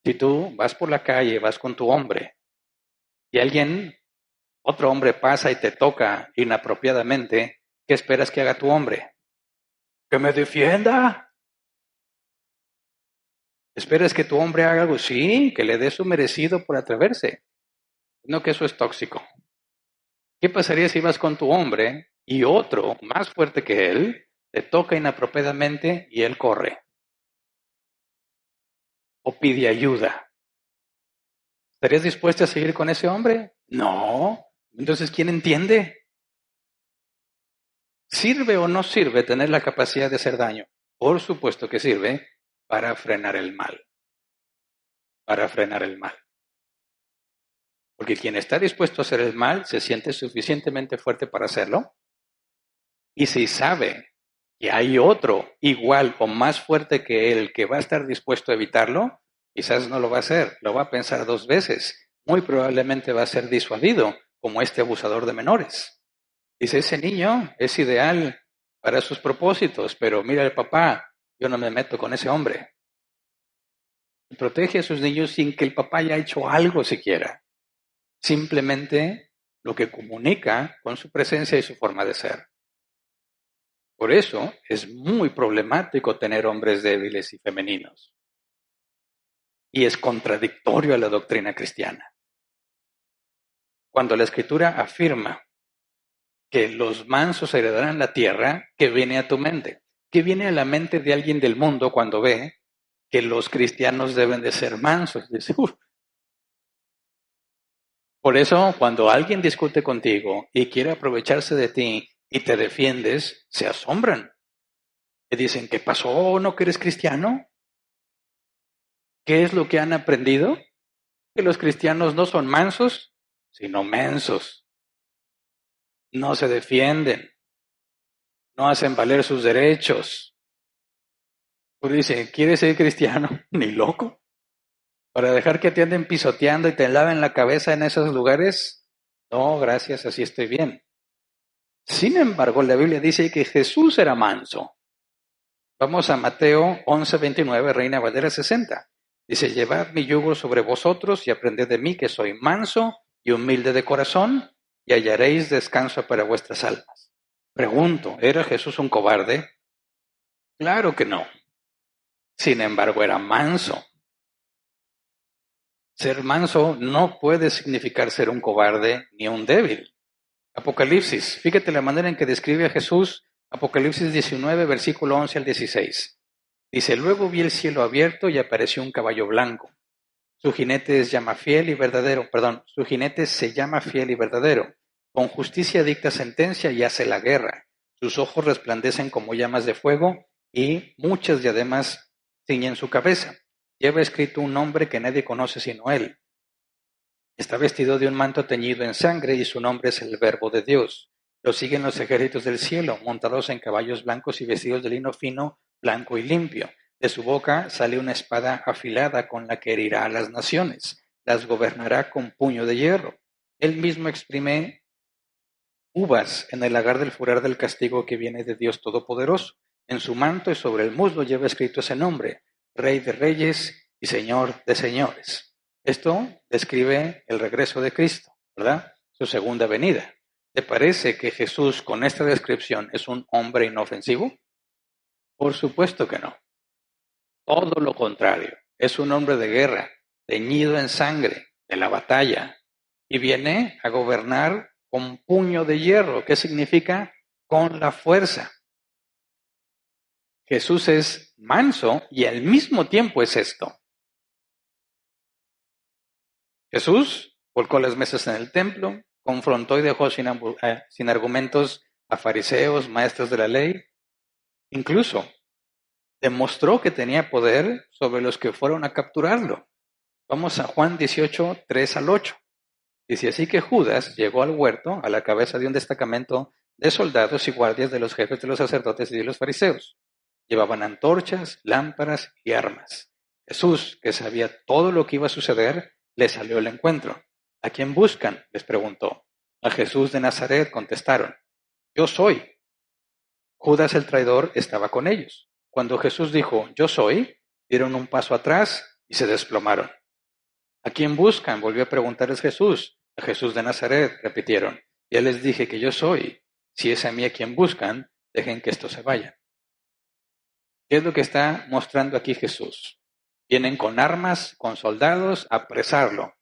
si tú vas por la calle, vas con tu hombre, y otro hombre pasa y te toca inapropiadamente, ¿qué esperas que haga tu hombre? ¡Que me defienda! ¿Esperas que tu hombre haga algo? Sí, que le dé su merecido por atreverse. No, que eso es tóxico. ¿Qué pasaría si vas con tu hombre y otro más fuerte que él te toca inapropiadamente y él corre o pide ayuda? ¿Estarías dispuesta a seguir con ese hombre? No. Entonces, ¿quién entiende? ¿Sirve o no sirve tener la capacidad de hacer daño? Por supuesto que sirve para frenar el mal. Para frenar el mal. Porque quien está dispuesto a hacer el mal se siente suficientemente fuerte para hacerlo. Y si sabe que hay otro igual o más fuerte que él que va a estar dispuesto a evitarlo, quizás no lo va a hacer, lo va a pensar 2 veces. Muy probablemente va a ser disuadido, como este abusador de menores. Dice, ese niño es ideal para sus propósitos, pero mira el papá, yo no me meto con ese hombre. Protege a sus niños sin que el papá haya hecho algo siquiera. Simplemente lo que comunica con su presencia y su forma de ser. Por eso es muy problemático tener hombres débiles y femeninos. Y es contradictorio a la doctrina cristiana. Cuando la Escritura afirma que los mansos heredarán la tierra, ¿qué viene a tu mente? ¿Qué viene a la mente de alguien del mundo cuando ve que los cristianos deben de ser mansos? Dice, Por eso, cuando alguien discute contigo y quiere aprovecharse de ti y te defiendes, se asombran. Te dicen, ¿qué pasó? ¿No que eres cristiano? ¿Qué es lo que han aprendido? Que los cristianos no son mansos, sino mensos. No se defienden, no hacen valer sus derechos. Pues dice, ¿quieres ser cristiano? Ni loco. Para dejar que te anden pisoteando y te laven la cabeza en esos lugares, no, gracias, así estoy bien. Sin embargo, la Biblia dice que Jesús era manso. Vamos a Mateo 11:29, Reina Valera 60. Dice, llevad mi yugo sobre vosotros y aprended de mí que soy manso y humilde de corazón y hallaréis descanso para vuestras almas. Pregunto, ¿era Jesús un cobarde? Claro que no. Sin embargo, era manso. Ser manso no puede significar ser un cobarde ni un débil. Apocalipsis, fíjate la manera en que describe a Jesús, Apocalipsis 19, versículo 11 al 16. Dice, luego vi el cielo abierto y apareció un caballo blanco. Su jinete se llama fiel y verdadero. Con justicia dicta sentencia y hace la guerra. Sus ojos resplandecen como llamas de fuego y muchas diademas ciñen su cabeza. Lleva escrito un nombre que nadie conoce sino él. Está vestido de un manto teñido en sangre y su nombre es el Verbo de Dios. Lo siguen los ejércitos del cielo, montados en caballos blancos y vestidos de lino fino, blanco y limpio. De su boca sale una espada afilada con la que herirá a las naciones. Las gobernará con puño de hierro. Él mismo exprime uvas en el lagar del furor del castigo que viene de Dios Todopoderoso. En su manto y sobre el muslo lleva escrito ese nombre, Rey de Reyes y Señor de Señores. Esto describe el regreso de Cristo, ¿verdad? Su segunda venida. ¿Te parece que Jesús con esta descripción es un hombre inofensivo? Por supuesto que no. Todo lo contrario. Es un hombre de guerra, teñido en sangre, de la batalla, y viene a gobernar con puño de hierro. ¿Qué significa? Con la fuerza. Jesús es manso y al mismo tiempo es esto. Jesús volcó las mesas en el templo, confrontó y dejó sin argumentos a fariseos, maestros de la ley. Incluso demostró que tenía poder sobre los que fueron a capturarlo. Vamos a Juan 18, 3 al 8. Dice así que Judas llegó al huerto a la cabeza de un destacamento de soldados y guardias de los jefes de los sacerdotes y de los fariseos. Llevaban antorchas, lámparas y armas. Jesús, que sabía todo lo que iba a suceder, le salió al encuentro. ¿A quién buscan?, les preguntó. A Jesús de Nazaret, contestaron. Yo soy. Judas el traidor estaba con ellos. Cuando Jesús dijo, yo soy, dieron un paso atrás y se desplomaron. ¿A quién buscan?, volvió a preguntarles Jesús. A Jesús de Nazaret, repitieron. Ya les dije que yo soy. Si es a mí a quien buscan, dejen que esto se vaya. ¿Qué es lo que está mostrando aquí Jesús? Vienen con armas, con soldados, a apresarlo.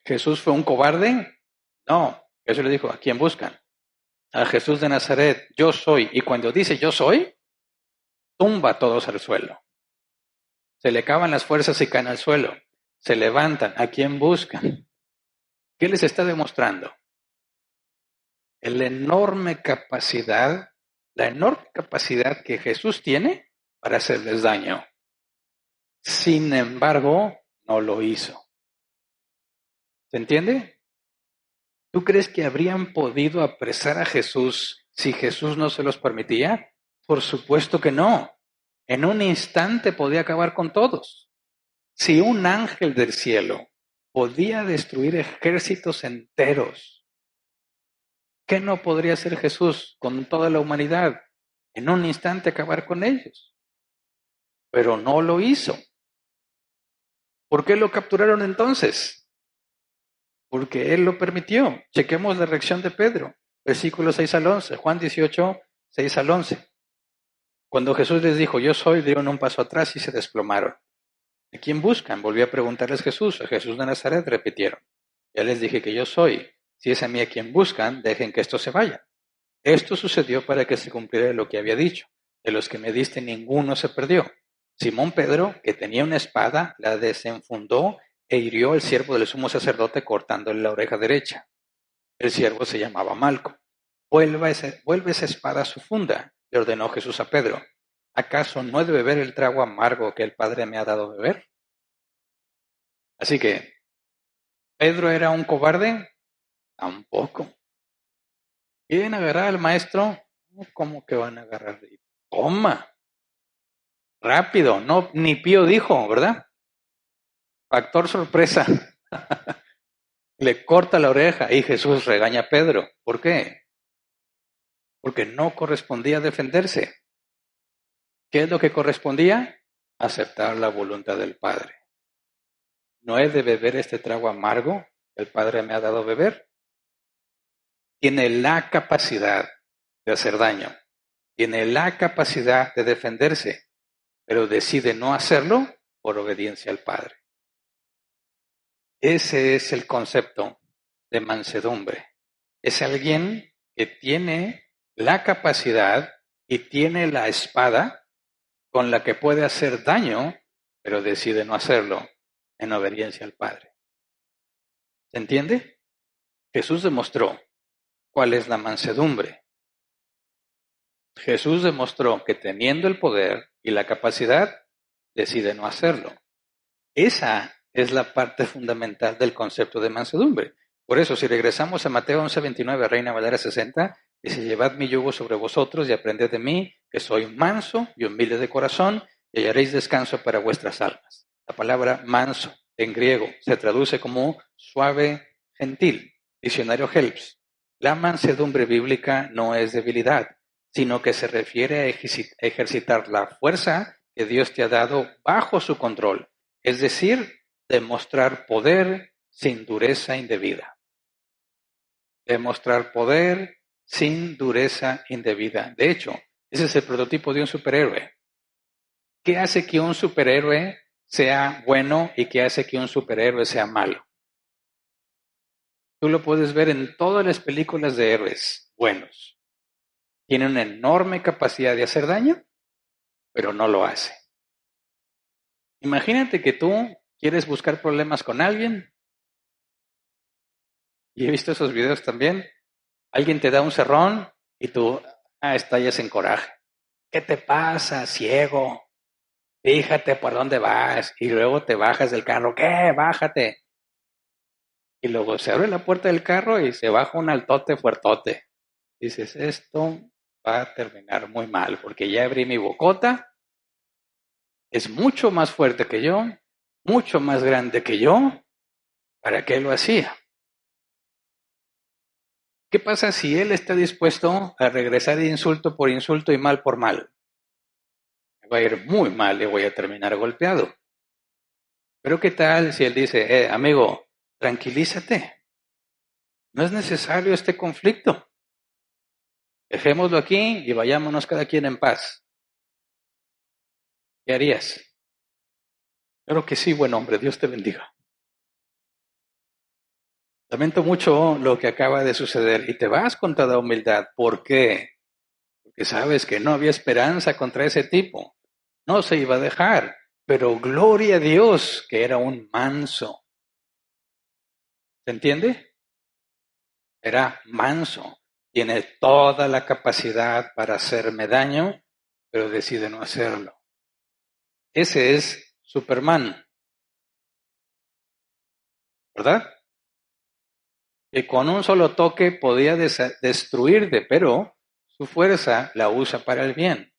¿Jesús fue un cobarde? No. Jesús le dijo, ¿a quién buscan? A Jesús de Nazaret, yo soy. Y cuando dice yo soy, tumba a todos al suelo. Se le acaban las fuerzas y caen al suelo. Se levantan. ¿A quién buscan? ¿Qué les está demostrando? La enorme capacidad que Jesús tiene para hacerles daño. Sin embargo, no lo hizo. ¿Se entiende? ¿Tú crees que habrían podido apresar a Jesús si Jesús no se los permitía? Por supuesto que no. En un instante podía acabar con todos. Si un ángel del cielo podía destruir ejércitos enteros, ¿qué no podría hacer Jesús con toda la humanidad? En un instante acabar con ellos. Pero no lo hizo. ¿Por qué lo capturaron entonces? Porque Él lo permitió. Chequemos la reacción de Pedro. Versículos 6 al 11. Juan 18, 6 al 11. Cuando Jesús les dijo, yo soy, dieron un paso atrás y se desplomaron. ¿A quién buscan?, volvió a preguntarles Jesús. A Jesús de Nazaret, repitieron. Ya les dije que yo soy. Si es a mí a quien buscan, dejen que esto se vaya. Esto sucedió para que se cumpliera lo que había dicho. De los que me diste, ninguno se perdió. Simón Pedro, que tenía una espada, la desenfundó e hirió al siervo del sumo sacerdote cortándole la oreja derecha. El siervo se llamaba Malco. Vuelve esa espada a su funda, le ordenó Jesús a Pedro. ¿Acaso no he de beber el trago amargo que el Padre me ha dado a beber? Así que, ¿Pedro era un cobarde? Tampoco. ¿Quieren agarrar al maestro? ¿Cómo que van a agarrar? Toma. Rápido. No, ni Pío dijo, ¿verdad? Factor sorpresa. Le corta la oreja y Jesús regaña a Pedro. ¿Por qué? Porque no correspondía defenderse. ¿Qué es lo que correspondía? Aceptar la voluntad del Padre. ¿No he de beber este trago amargo que el Padre me ha dado a beber? Tiene la capacidad de hacer daño. Tiene la capacidad de defenderse, pero decide no hacerlo por obediencia al Padre. Ese es el concepto de mansedumbre. Es alguien que tiene la capacidad y tiene la espada con la que puede hacer daño, pero decide no hacerlo en obediencia al Padre. ¿Se entiende? Jesús demostró cuál es la mansedumbre. Jesús demostró que teniendo el poder y la capacidad, decide no hacerlo. Esa es la parte fundamental del concepto de mansedumbre. Por eso, si regresamos a Mateo 11:29, Reina Valera 60, dice, llevad mi yugo sobre vosotros y aprended de mí, que soy manso y humilde de corazón, y hallaréis descanso para vuestras almas. La palabra manso en griego se traduce como suave, gentil. Diccionario Helps. La mansedumbre bíblica no es debilidad, sino que se refiere a ejercitar la fuerza que Dios te ha dado bajo su control. Es decir, demostrar poder sin dureza indebida. Demostrar poder sin dureza indebida. De hecho, ese es el prototipo de un superhéroe. ¿Qué hace que un superhéroe sea bueno y qué hace que un superhéroe sea malo? Tú lo puedes ver en todas las películas de héroes buenos. Tiene una enorme capacidad de hacer daño, pero no lo hace. Imagínate que tú quieres buscar problemas con alguien, y he visto esos videos también. Alguien te da un cerrón y tú estallas en coraje. ¿Qué te pasa, ciego? Fíjate por dónde vas. Y luego te bajas del carro. ¿Qué? Bájate. Y luego se abre la puerta del carro y se baja un altote fuertote. Dices, esto va a terminar muy mal porque ya abrí mi bocota. Es mucho más fuerte que yo, mucho más grande que yo. ¿Para qué lo hacía? ¿Qué pasa si él está dispuesto a regresar insulto por insulto y mal por mal? Me va a ir muy mal y voy a terminar golpeado. Pero ¿qué tal si él dice, amigo, tranquilízate, no es necesario este conflicto, dejémoslo aquí y vayámonos cada quien en paz? ¿Qué harías? Claro que sí, buen hombre, Dios te bendiga. Lamento mucho lo que acaba de suceder y te vas con toda humildad. ¿Por qué? Porque sabes que no había esperanza contra ese tipo. No se iba a dejar, pero gloria a Dios que era un manso. ¿Se entiende? Era manso. Tiene toda la capacidad para hacerme daño, pero decide no hacerlo. Ese es Superman, ¿verdad? Que con un solo toque podía destruirte, pero su fuerza la usa para el bien.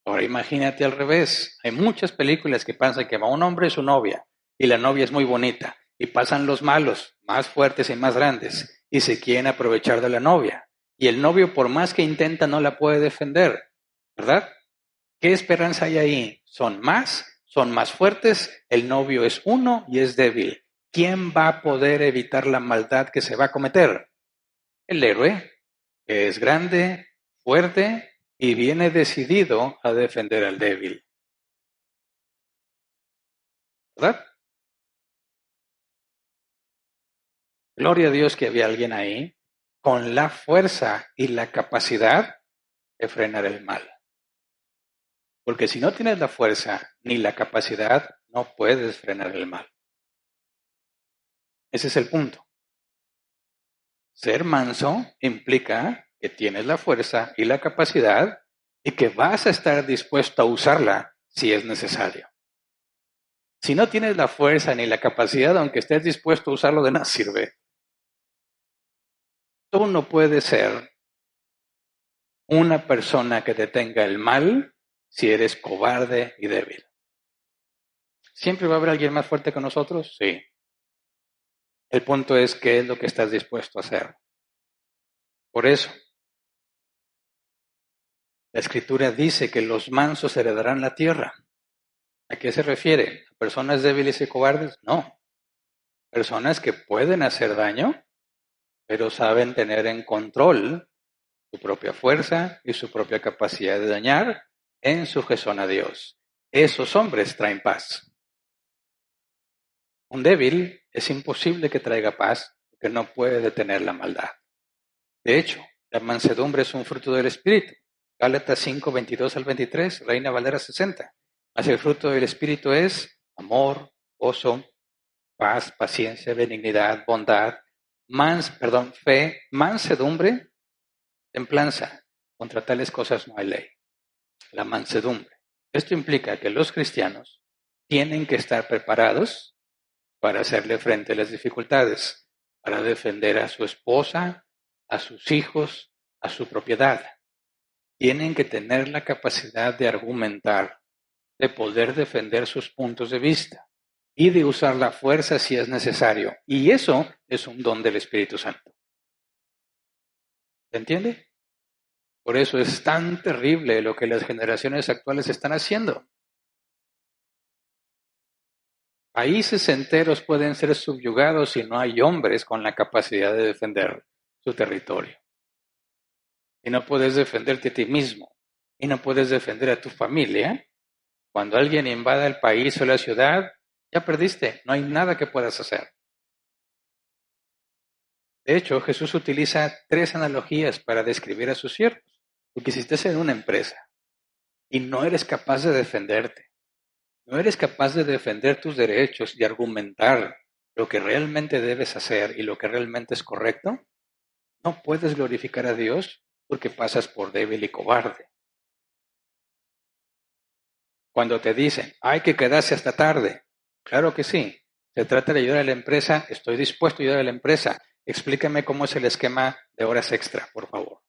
Ahora imagínate al revés. Hay muchas películas que pasan que va un hombre y su novia, y la novia es muy bonita, y pasan los malos, más fuertes y más grandes, y se quieren aprovechar de la novia. Y el novio, por más que intenta, no la puede defender, ¿verdad? ¿Qué esperanza hay ahí? Son más fuertes, el novio es uno y es débil. ¿Quién va a poder evitar la maldad que se va a cometer? El héroe, que es grande, fuerte y viene decidido a defender al débil, ¿verdad? Gloria a Dios que había alguien ahí con la fuerza y la capacidad de frenar el mal. Porque si no tienes la fuerza ni la capacidad, no puedes frenar el mal. Ese es el punto. Ser manso implica que tienes la fuerza y la capacidad y que vas a estar dispuesto a usarla si es necesario. Si no tienes la fuerza ni la capacidad, aunque estés dispuesto a usarlo, de nada sirve. Tú no puedes ser una persona que detenga el mal si eres cobarde y débil. ¿Siempre va a haber alguien más fuerte que nosotros? Sí. El punto es qué es lo que estás dispuesto a hacer. Por eso, la Escritura dice que los mansos heredarán la tierra. ¿A qué se refiere? ¿A personas débiles y cobardes? No. Personas que pueden hacer daño, pero saben tener en control su propia fuerza y su propia capacidad de dañar en sujeción a Dios. Esos hombres traen paz. Un débil es imposible que traiga paz porque no puede detener la maldad. De hecho, la mansedumbre es un fruto del Espíritu. Gálatas 5, 22 al 23, Reina Valera 60. Mas el fruto del Espíritu es amor, gozo, paz, paciencia, benignidad, bondad, fe, mansedumbre, templanza. Contra tales cosas no hay ley. La mansedumbre. Esto implica que los cristianos tienen que estar preparados para hacerle frente a las dificultades, para defender a su esposa, a sus hijos, a su propiedad. Tienen que tener la capacidad de argumentar, de poder defender sus puntos de vista y de usar la fuerza si es necesario. Y eso es un don del Espíritu Santo. ¿Se entiende? Por eso es tan terrible lo que las generaciones actuales están haciendo. Países enteros pueden ser subyugados si no hay hombres con la capacidad de defender su territorio. Y no puedes defenderte a ti mismo. Y no puedes defender a tu familia. Cuando alguien invada el país o la ciudad, ya perdiste. No hay nada que puedas hacer. De hecho, Jesús utiliza 3 analogías para describir a sus siervos. Porque si estás en una empresa y no eres capaz de defenderte, no eres capaz de defender tus derechos y argumentar lo que realmente debes hacer y lo que realmente es correcto, no puedes glorificar a Dios porque pasas por débil y cobarde. Cuando te dicen, hay que quedarse hasta tarde, claro que sí. Se trata de ayudar a la empresa, estoy dispuesto a ayudar a la empresa. Explícame cómo es el esquema de horas extra, por favor.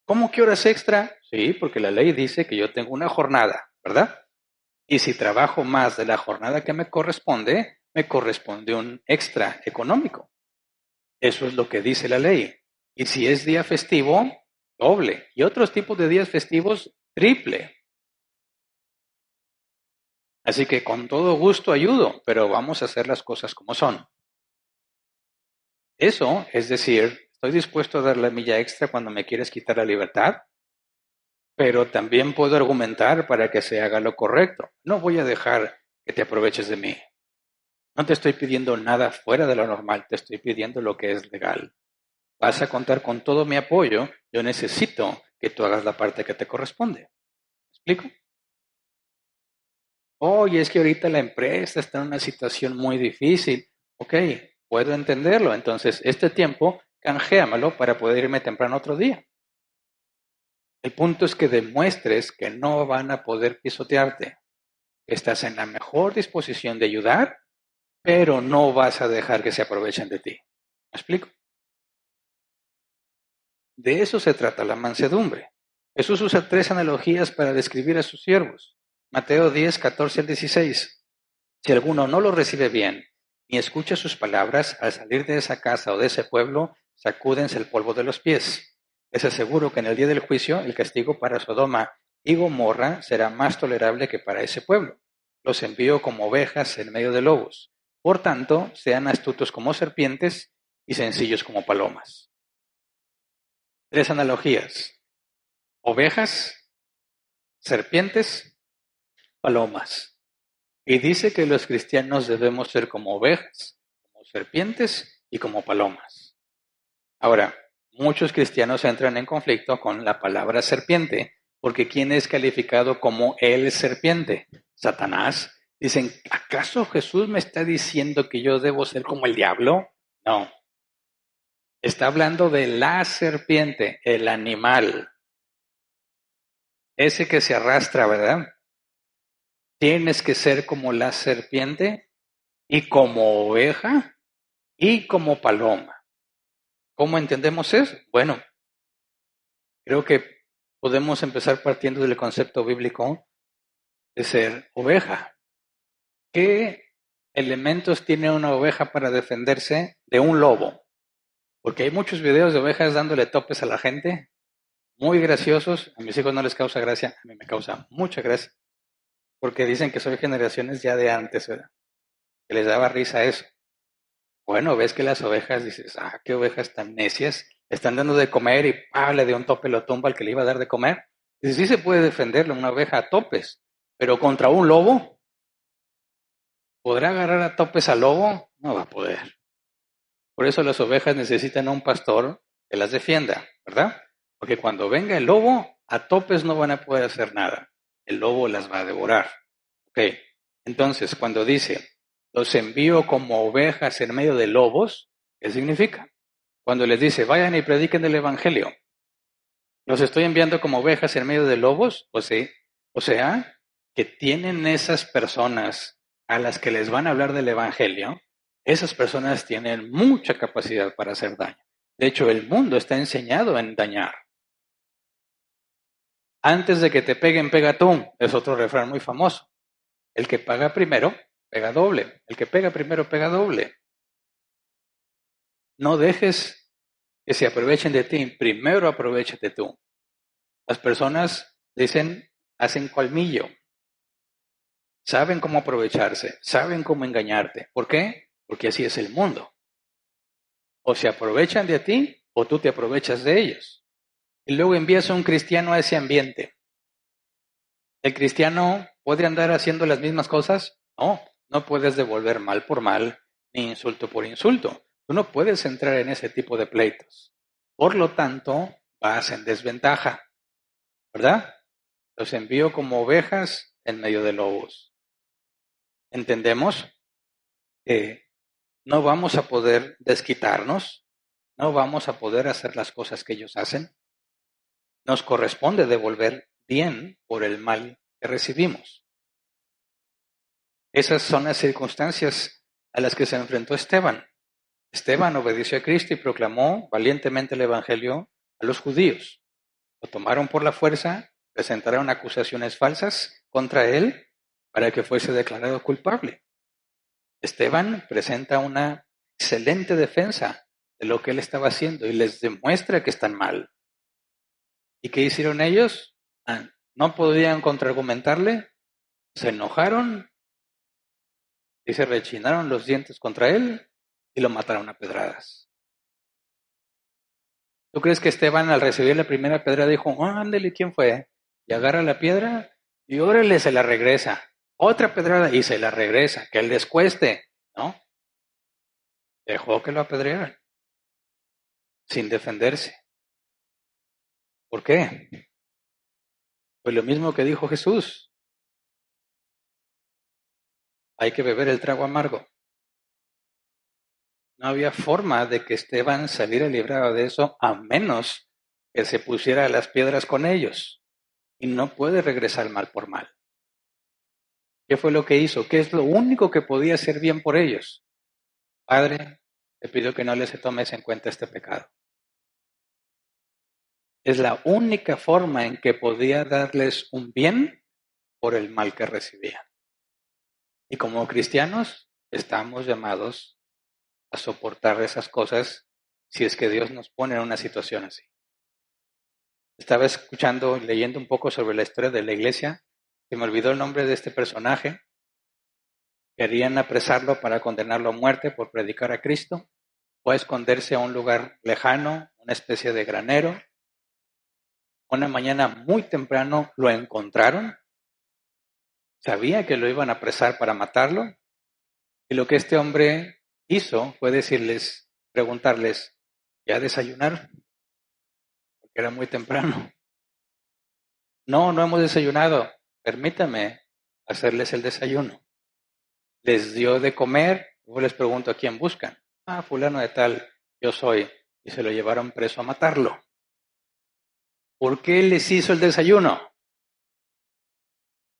¿Cómo que horas extra? Sí, porque la ley dice que yo tengo una jornada, ¿verdad? Y si trabajo más de la jornada que me corresponde un extra económico. Eso es lo que dice la ley. Y si es día festivo, doble. Y otros tipos de días festivos, triple. Así que con todo gusto ayudo, pero vamos a hacer las cosas como son. Eso es decir, estoy dispuesto a dar la milla extra cuando me quieres quitar la libertad, pero también puedo argumentar para que se haga lo correcto. No voy a dejar que te aproveches de mí. No te estoy pidiendo nada fuera de lo normal, te estoy pidiendo lo que es legal. Vas a contar con todo mi apoyo, yo necesito que tú hagas la parte que te corresponde. ¿Me explico? Oye, es que ahorita la empresa está en una situación muy difícil. Ok, puedo entenderlo. Entonces, este tiempo, canjeamelo para poder irme temprano otro día. El punto es que demuestres que no van a poder pisotearte. Estás en la mejor disposición de ayudar, pero no vas a dejar que se aprovechen de ti. ¿Me explico? De eso se trata la mansedumbre. Jesús usa 3 analogías para describir a sus siervos. Mateo 10, 14 al 16. Si alguno no lo recibe bien, ni escucha sus palabras, al salir de esa casa o de ese pueblo, sacúdense el polvo de los pies. Les aseguro que en el día del juicio el castigo para Sodoma y Gomorra será más tolerable que para ese pueblo. Los envío como ovejas en medio de lobos. Por tanto, sean astutos como serpientes y sencillos como palomas. 3 analogías. Ovejas, serpientes, palomas. Y dice que los cristianos debemos ser como ovejas, como serpientes y como palomas. Ahora, muchos cristianos entran en conflicto con la palabra serpiente, porque ¿quién es calificado como el serpiente? Satanás. Dicen, ¿acaso Jesús me está diciendo que yo debo ser como el diablo? No. Está hablando de la serpiente, el animal. Ese que se arrastra, ¿verdad? Tienes que ser como la serpiente y como oveja y como paloma. ¿Cómo entendemos eso? Bueno, creo que podemos empezar partiendo del concepto bíblico de ser oveja. ¿Qué elementos tiene una oveja para defenderse de un lobo? Porque hay muchos videos de ovejas dándole topes a la gente, muy graciosos. A mis hijos no les causa gracia, a mí me causa mucha gracia, porque dicen que soy generaciones ya de antes, ¿verdad? Que les daba risa eso. Bueno, ves que las ovejas, dices, qué ovejas tan necias, están dando de comer y le dio un tope, lo tumba al que le iba a dar de comer. Dices, sí se puede defenderle una oveja a topes, pero contra un lobo, ¿podrá agarrar a topes al lobo? No va a poder. Por eso las ovejas necesitan a un pastor que las defienda, ¿verdad? Porque cuando venga el lobo, a topes no van a poder hacer nada. El lobo las va a devorar. Ok, entonces cuando dice, los envío como ovejas en medio de lobos, ¿qué significa? Cuando les dice, vayan y prediquen el evangelio, los estoy enviando como ovejas en medio de lobos, o sea, que tienen esas personas a las que les van a hablar del evangelio, esas personas tienen mucha capacidad para hacer daño. De hecho, el mundo está enseñado en dañar. Antes de que te peguen, pega tú, es otro refrán muy famoso. El que paga primero, pega doble. El que pega primero, pega doble. No dejes que se aprovechen de ti, primero aprovechate tú. Las personas dicen, hacen colmillo. saben cómo aprovecharse, saben cómo engañarte. ¿Por qué? Porque así es el mundo. O se aprovechan de ti o tú te aprovechas de ellos. Y luego envías a un cristiano a ese ambiente. ¿El cristiano puede andar haciendo las mismas cosas? No, no puedes devolver mal por mal ni insulto por insulto. Tú no puedes entrar en ese tipo de pleitos. Por lo tanto, vas en desventaja, ¿verdad? Los envío como ovejas en medio de lobos. ¿Entendemos? Que no vamos a poder desquitarnos, no vamos a poder hacer las cosas que ellos hacen. Nos corresponde devolver bien por el mal que recibimos. Esas son las circunstancias a las que se enfrentó Esteban. Esteban obedeció a Cristo y proclamó valientemente el Evangelio a los judíos. Lo tomaron por la fuerza, presentaron acusaciones falsas contra él para que fuese declarado culpable. Esteban presenta una excelente defensa de lo que él estaba haciendo y les demuestra que están mal. ¿Y qué hicieron ellos? No podían contraargumentarle, se enojaron y se rechinaron los dientes contra él y lo mataron a pedradas. ¿Tú crees que Esteban al recibir la primera pedrada dijo, ándale, ¿quién fue? Y agarra la piedra y órale, se la regresa. Otra pedrada y se la regresa, que él les cueste, ¿no? Dejó que lo apedrearan sin defenderse. ¿Por qué? Pues lo mismo que dijo Jesús. Hay que beber el trago amargo. No había forma de que Esteban saliera librado de eso a menos que se pusiera las piedras con ellos. Y no puede regresar mal por mal. ¿Qué fue lo que hizo? ¿Qué es lo único que podía hacer bien por ellos? Padre, te pido que no les tomes en cuenta este pecado. Es la única forma en que podía darles un bien por el mal que recibían. Y como cristianos estamos llamados a soportar esas cosas si es que Dios nos pone en una situación así. Estaba escuchando y leyendo un poco sobre la historia de la iglesia. Se me olvidó el nombre de este personaje. Querían apresarlo para condenarlo a muerte por predicar a Cristo. Fue a esconderse a un lugar lejano, una especie de granero. Una mañana muy temprano lo encontraron. Sabía que lo iban a apresar para matarlo. Y lo que este hombre hizo fue preguntarles, ¿ya desayunaron? Porque era muy temprano. No, no hemos desayunado. Permítame hacerles el desayuno. Les dio de comer. Luego les pregunto a quién buscan. Fulano de tal, yo soy. Y se lo llevaron preso a matarlo. ¿Por qué les hizo el desayuno?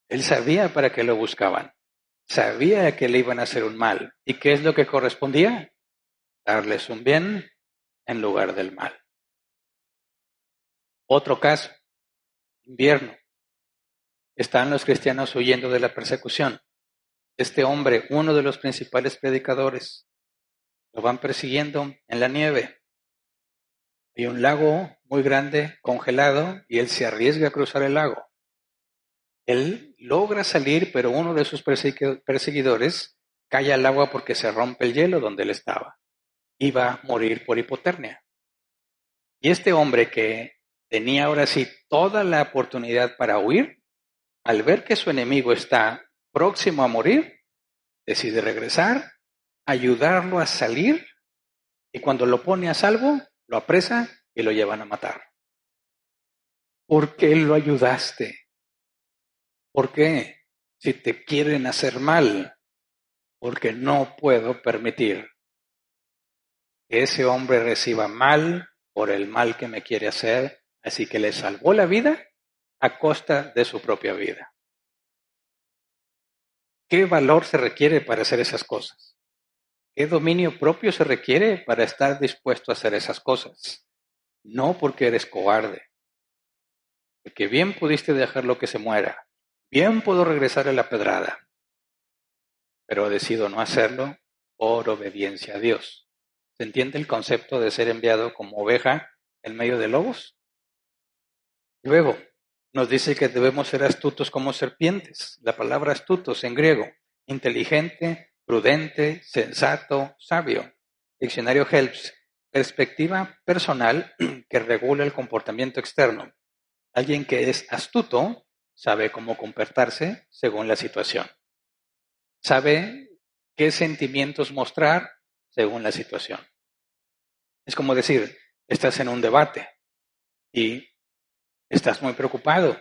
Él sabía para qué lo buscaban. Sabía que le iban a hacer un mal. ¿Y qué es lo que correspondía? Darles un bien en lugar del mal. Otro caso, invierno. Están los cristianos huyendo de la persecución. Este hombre, uno de los principales predicadores, lo van persiguiendo en la nieve. Hay un lago muy grande, congelado, y él se arriesga a cruzar el lago. Él logra salir, pero uno de sus perseguidores cae al agua porque se rompe el hielo donde él estaba. Iba a morir por hipotermia. Y este hombre que tenía ahora sí toda la oportunidad para huir, al ver que su enemigo está próximo a morir, decide regresar, ayudarlo a salir, y cuando lo pone a salvo, lo apresa y lo llevan a matar. ¿Por qué lo ayudaste? ¿Por qué? Si te quieren hacer mal, porque no puedo permitir que ese hombre reciba mal por el mal que me quiere hacer, así que le salvó la vida a costa de su propia vida. ¿Qué valor se requiere para hacer esas cosas? ¿Qué dominio propio se requiere para estar dispuesto a hacer esas cosas? No porque eres cobarde, porque bien pudiste dejarlo que se muera, bien puedo regresar a la pedrada, pero decido no hacerlo por obediencia a Dios. ¿Se entiende el concepto de ser enviado como oveja en medio de lobos? Luego, nos dice que debemos ser astutos como serpientes. La palabra astutos en griego, inteligente, prudente, sensato, sabio. Diccionario Helps, perspectiva personal que regula el comportamiento externo. Alguien que es astuto sabe cómo comportarse según la situación. Sabe qué sentimientos mostrar según la situación. Es como decir, estás en un debate y estás muy preocupado.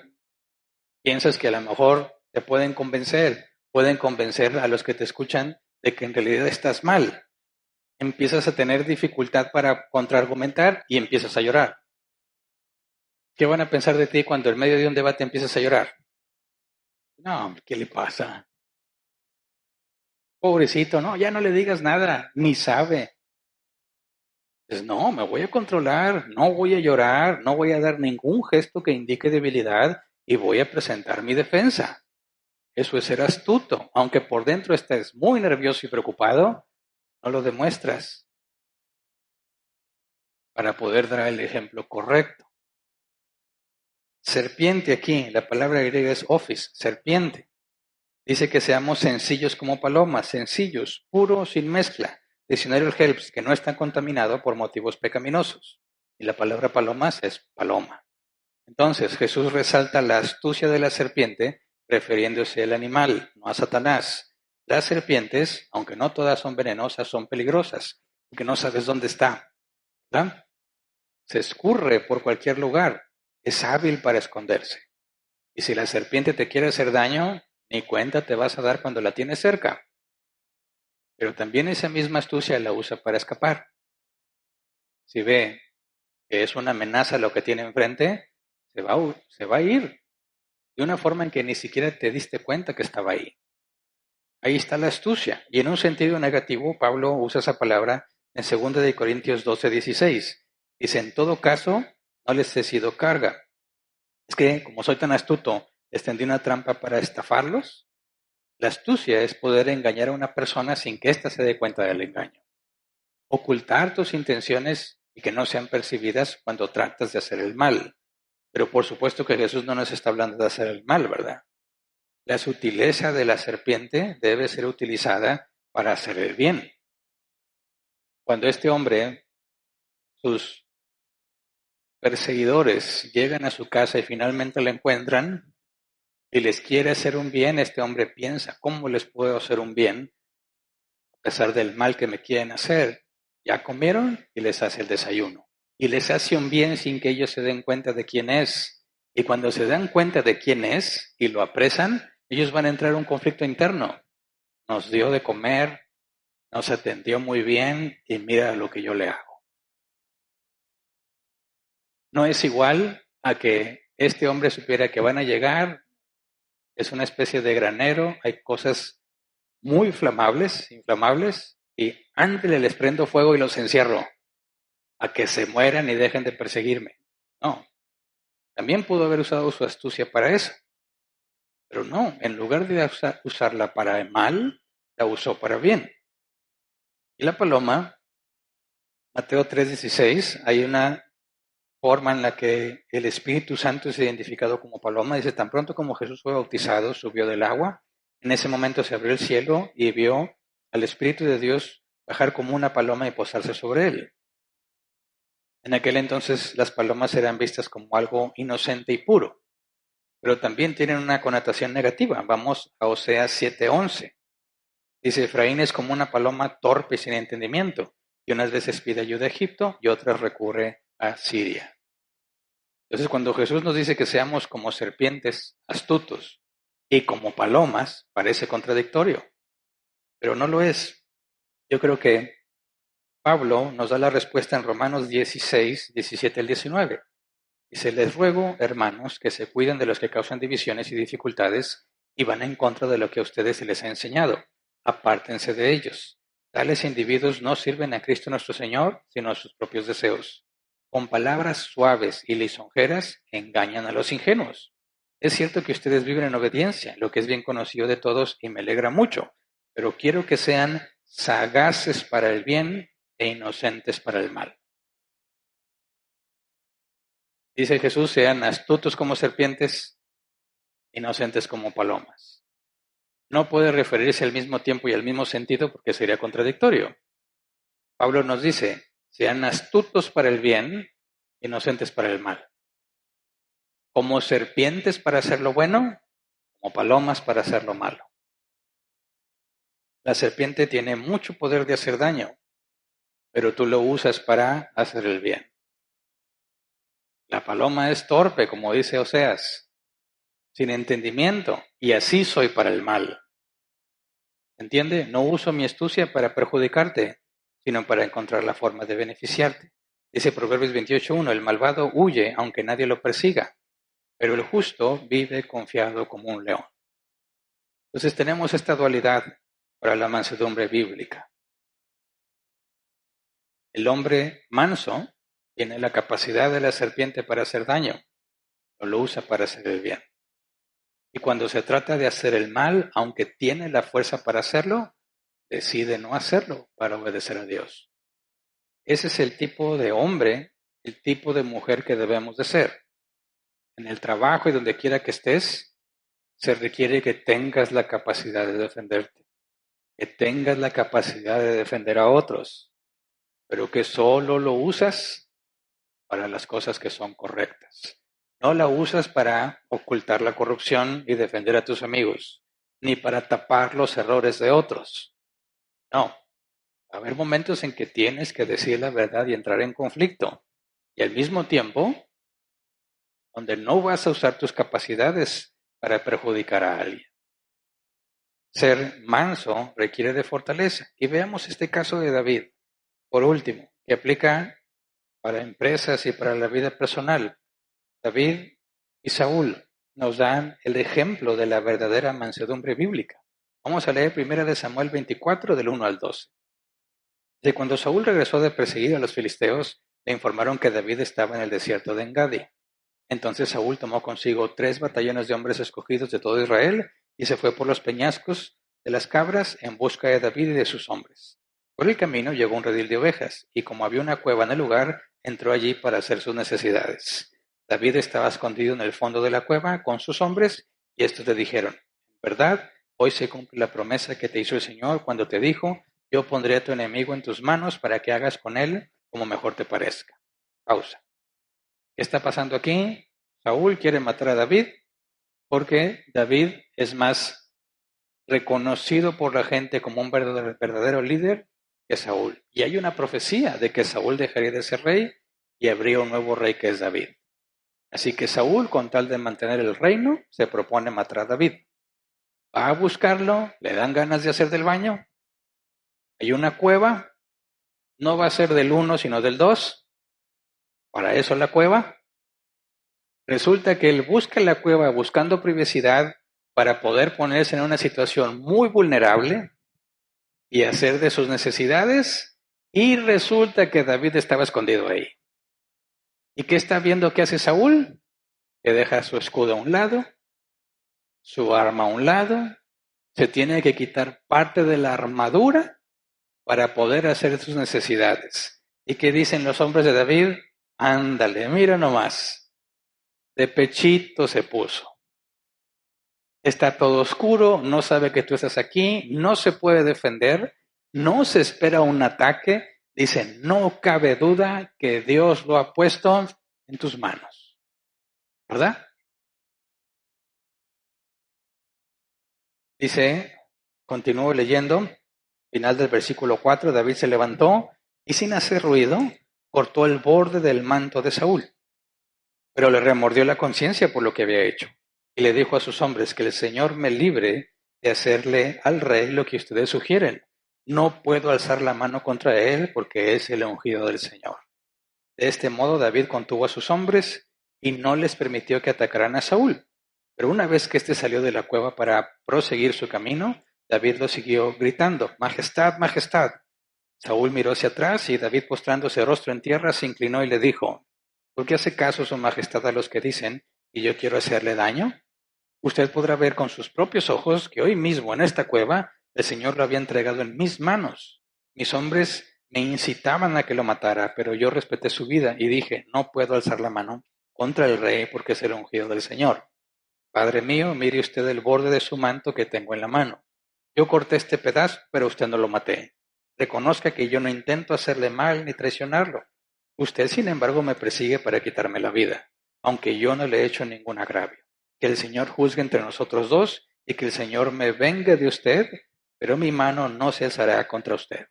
Piensas que a lo mejor te pueden convencer a los que te escuchan de que en realidad estás mal. Empiezas a tener dificultad para contraargumentar y empiezas a llorar. ¿Qué van a pensar de ti cuando en medio de un debate empiezas a llorar? No, ¿qué le pasa? Pobrecito, no, ya no le digas nada, ni sabe. Dices, no, me voy a controlar, no voy a llorar, no voy a dar ningún gesto que indique debilidad y voy a presentar mi defensa. Eso es ser astuto, aunque por dentro estés muy nervioso y preocupado, no lo demuestras para poder dar el ejemplo correcto. Serpiente aquí, la palabra griega es ophis, serpiente. Dice que seamos sencillos como palomas, sencillos, puros, sin mezcla. Diccionario Helps, que no está contaminado por motivos pecaminosos. Y la palabra palomas es paloma. Entonces Jesús resalta la astucia de la serpiente, refiriéndose al animal, no a Satanás. Las serpientes, aunque no todas son venenosas, son peligrosas, porque no sabes dónde está, ¿verdad? Se escurre por cualquier lugar, es hábil para esconderse. Y si la serpiente te quiere hacer daño, ni cuenta te vas a dar cuando la tienes cerca. Pero también esa misma astucia la usa para escapar. Si ve que es una amenaza lo que tiene enfrente, se va a ir de una forma en que ni siquiera te diste cuenta que estaba ahí. Ahí está la astucia. Y en un sentido negativo, Pablo usa esa palabra en 2 Corintios 12:16. Dice, en todo caso, no les he sido carga. Es que, como soy tan astuto, les tendí una trampa para estafarlos. La astucia es poder engañar a una persona sin que ésta se dé cuenta del engaño. Ocultar tus intenciones y que no sean percibidas cuando tratas de hacer el mal. Pero por supuesto que Jesús no nos está hablando de hacer el mal, ¿verdad? La sutileza de la serpiente debe ser utilizada para hacer el bien. Cuando este hombre, sus perseguidores, llegan a su casa y finalmente la encuentran y les quiere hacer un bien, este hombre piensa, ¿cómo les puedo hacer un bien a pesar del mal que me quieren hacer? Ya comieron y les hace el desayuno. Y les hace un bien sin que ellos se den cuenta de quién es. Y cuando se dan cuenta de quién es y lo apresan, ellos van a entrar en un conflicto interno. Nos dio de comer, nos atendió muy bien y mira lo que yo le hago. No es igual a que este hombre supiera que van a llegar, es una especie de granero, hay cosas muy inflamables, y ándale, les prendo fuego y los encierro, a que se mueran y dejen de perseguirme. No, también pudo haber usado su astucia para eso, pero no, en lugar de usarla para el mal, la usó para bien. Y la paloma, Mateo 3:16, hay una forma en la que el Espíritu Santo es identificado como paloma. Dice, tan pronto como Jesús fue bautizado, subió del agua. En ese momento se abrió el cielo y vio al Espíritu de Dios bajar como una paloma y posarse sobre él. En aquel entonces las palomas eran vistas como algo inocente y puro, pero también tienen una connotación negativa. Vamos a Oseas 7:11. Dice, Efraín es como una paloma torpe y sin entendimiento, y unas veces pide ayuda a Egipto y otras recurre a Siria. Entonces, cuando Jesús nos dice que seamos como serpientes astutos y como palomas, parece contradictorio, pero no lo es. Yo creo que Pablo nos da la respuesta en Romanos 16:17 al 19. Dice, les ruego, hermanos, que se cuiden de los que causan divisiones y dificultades y van en contra de lo que a ustedes se les ha enseñado. Apártense de ellos. Tales individuos no sirven a Cristo nuestro Señor, sino a sus propios deseos. Con palabras suaves y lisonjeras engañan a los ingenuos. Es cierto que ustedes viven en obediencia, lo que es bien conocido de todos y me alegra mucho, pero quiero que sean sagaces para el bien e inocentes para el mal. Dice Jesús, sean astutos como serpientes, inocentes como palomas. No puede referirse al mismo tiempo y al mismo sentido porque sería contradictorio. Pablo nos dice, sean astutos para el bien, inocentes para el mal. Como serpientes para hacer lo bueno, como palomas para hacer lo malo. La serpiente tiene mucho poder de hacer daño, pero tú lo usas para hacer el bien. La paloma es torpe, como dice Oseas, sin entendimiento, y así soy para el mal. ¿Entiende? No uso mi astucia para perjudicarte, sino para encontrar la forma de beneficiarte. Dice Proverbios 28:1, el malvado huye aunque nadie lo persiga, pero el justo vive confiado como un león. Entonces tenemos esta dualidad para la mansedumbre bíblica. El hombre manso tiene la capacidad de la serpiente para hacer daño, o lo usa para hacer el bien. Y cuando se trata de hacer el mal, aunque tiene la fuerza para hacerlo, decide no hacerlo para obedecer a Dios. Ese es el tipo de hombre, el tipo de mujer que debemos de ser. En el trabajo y donde quiera que estés, se requiere que tengas la capacidad de defenderte, que tengas la capacidad de defender a otros, pero que solo lo usas para las cosas que son correctas. No la usas para ocultar la corrupción y defender a tus amigos, ni para tapar los errores de otros. No, va a haber momentos en que tienes que decir la verdad y entrar en conflicto. Y al mismo tiempo, donde no vas a usar tus capacidades para perjudicar a alguien. Ser manso requiere de fortaleza. Y veamos este caso de David, por último, que aplica para empresas y para la vida personal. David y Saúl nos dan el ejemplo de la verdadera mansedumbre bíblica. Vamos a leer 1 Samuel 24, del 1 al 12. De cuando Saúl regresó de perseguir a los filisteos, le informaron que David estaba en el desierto de Engadi. Entonces Saúl tomó consigo 3 batallones de hombres escogidos de todo Israel y se fue por los peñascos de las cabras en busca de David y de sus hombres. Por el camino llegó un redil de ovejas, y como había una cueva en el lugar, entró allí para hacer sus necesidades. David estaba escondido en el fondo de la cueva con sus hombres, y estos le dijeron, en verdad, hoy se cumple la promesa que te hizo el Señor cuando te dijo, yo pondré a tu enemigo en tus manos para que hagas con él como mejor te parezca. Pausa. ¿Qué está pasando aquí? Saúl quiere matar a David porque David es más reconocido por la gente como un verdadero líder que Saúl. Y hay una profecía de que Saúl dejaría de ser rey y habría un nuevo rey que es David. Así que Saúl, con tal de mantener el reino, se propone matar a David. Va a buscarlo, le dan ganas de hacer del baño. Hay una cueva, no va a ser del 1 sino del 2. Para eso la cueva. Resulta que él busca la cueva buscando privacidad para poder ponerse en una situación muy vulnerable y hacer de sus necesidades, y resulta que David estaba escondido ahí. ¿Y qué está viendo que hace Saúl? Que deja su escudo a un lado, su arma a un lado, se tiene que quitar parte de la armadura para poder hacer sus necesidades. ¿Y qué dicen los hombres de David? Ándale, mira nomás, de pechito se puso. Está todo oscuro, no sabe que tú estás aquí, no se puede defender, no se espera un ataque. Dice, no cabe duda que Dios lo ha puesto en tus manos. ¿Verdad? Dice, continúo leyendo, final del versículo 4, David se levantó y sin hacer ruido cortó el borde del manto de Saúl, pero le remordió la conciencia por lo que había hecho. Y le dijo a sus hombres que el Señor me libre de hacerle al rey lo que ustedes sugieren. No puedo alzar la mano contra él porque es el ungido del Señor. De este modo David contuvo a sus hombres y no les permitió que atacaran a Saúl. Pero una vez que éste salió de la cueva para proseguir su camino, David lo siguió gritando, Majestad, Majestad. Saúl miró hacia atrás y David, postrándose rostro en tierra, se inclinó y le dijo, ¿por qué hace caso su majestad a los que dicen, y yo quiero hacerle daño? Usted podrá ver con sus propios ojos que hoy mismo en esta cueva el Señor lo había entregado en mis manos. Mis hombres me incitaban a que lo matara, pero yo respeté su vida y dije, no puedo alzar la mano contra el rey porque es el ungido del Señor. Padre mío, mire usted el borde de su manto que tengo en la mano. Yo corté este pedazo, pero usted no lo maté. Reconozca que yo no intento hacerle mal ni traicionarlo. Usted, sin embargo, me persigue para quitarme la vida, aunque yo no le he hecho ningún agravio. Que el Señor juzgue entre nosotros dos y que el Señor me vengue de usted, pero mi mano no se alzará contra usted.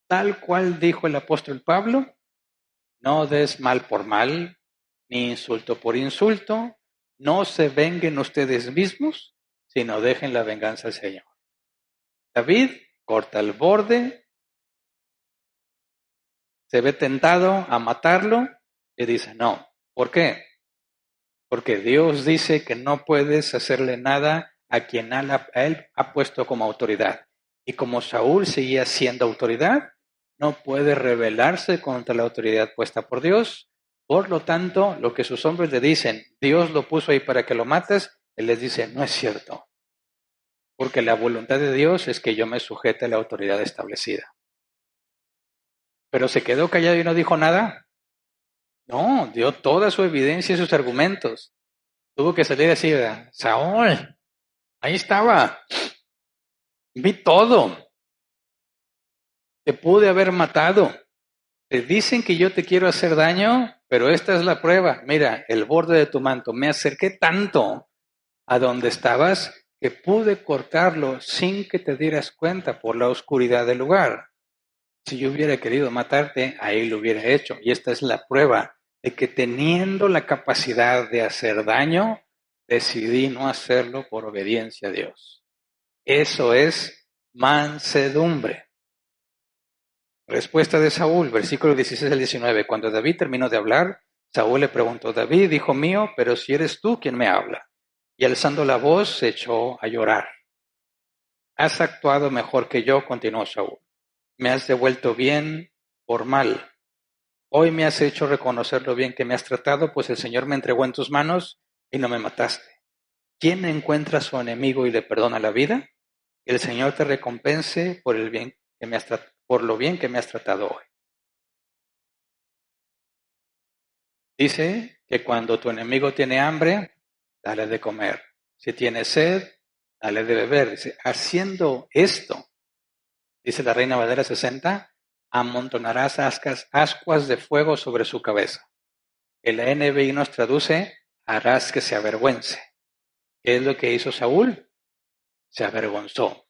Tal cual dijo el apóstol Pablo, no des mal por mal, ni insulto por insulto, no se venguen ustedes mismos, sino dejen la venganza al Señor. David corta el borde, se ve tentado a matarlo y dice no. ¿Por qué? Porque Dios dice que no puedes hacerle nada a quien a él ha puesto como autoridad. Y como Saúl seguía siendo autoridad, no puede rebelarse contra la autoridad puesta por Dios. Por lo tanto, lo que sus hombres le dicen, Dios lo puso ahí para que lo mates, él les dice, no es cierto. Porque la voluntad de Dios es que yo me sujete a la autoridad establecida. Pero se quedó callado y no dijo nada. No, dio toda su evidencia y sus argumentos. Tuvo que salir así, ¿verdad? Saúl, ahí estaba. Vi todo. Te pude haber matado. Te dicen que yo te quiero hacer daño, pero esta es la prueba. Mira, el borde de tu manto. Me acerqué tanto a donde estabas que pude cortarlo sin que te dieras cuenta por la oscuridad del lugar. Si yo hubiera querido matarte, ahí lo hubiera hecho. Y esta es la prueba de que teniendo la capacidad de hacer daño, decidí no hacerlo por obediencia a Dios. Eso es mansedumbre. Respuesta de Saúl, versículo 16 al 19. Cuando David terminó de hablar, Saúl le preguntó, David, hijo mío, pero si eres tú quien me habla. Y alzando la voz, se echó a llorar. Has actuado mejor que yo, continuó Saúl. Me has devuelto bien por mal. Hoy me has hecho reconocer lo bien que me has tratado, pues el Señor me entregó en tus manos y no me mataste. ¿Quién encuentra a su enemigo y le perdona la vida? Que el Señor te recompense por el bien que me has por lo bien que me has tratado hoy. Dice que cuando tu enemigo tiene hambre, dale de comer. Si tiene sed, dale de beber. Dice, haciendo esto, dice la Reina Valera 60, amontonarás ascuas de fuego sobre su cabeza. El NBI nos traduce, harás que se avergüence. ¿Qué es lo que hizo Saúl? Se avergonzó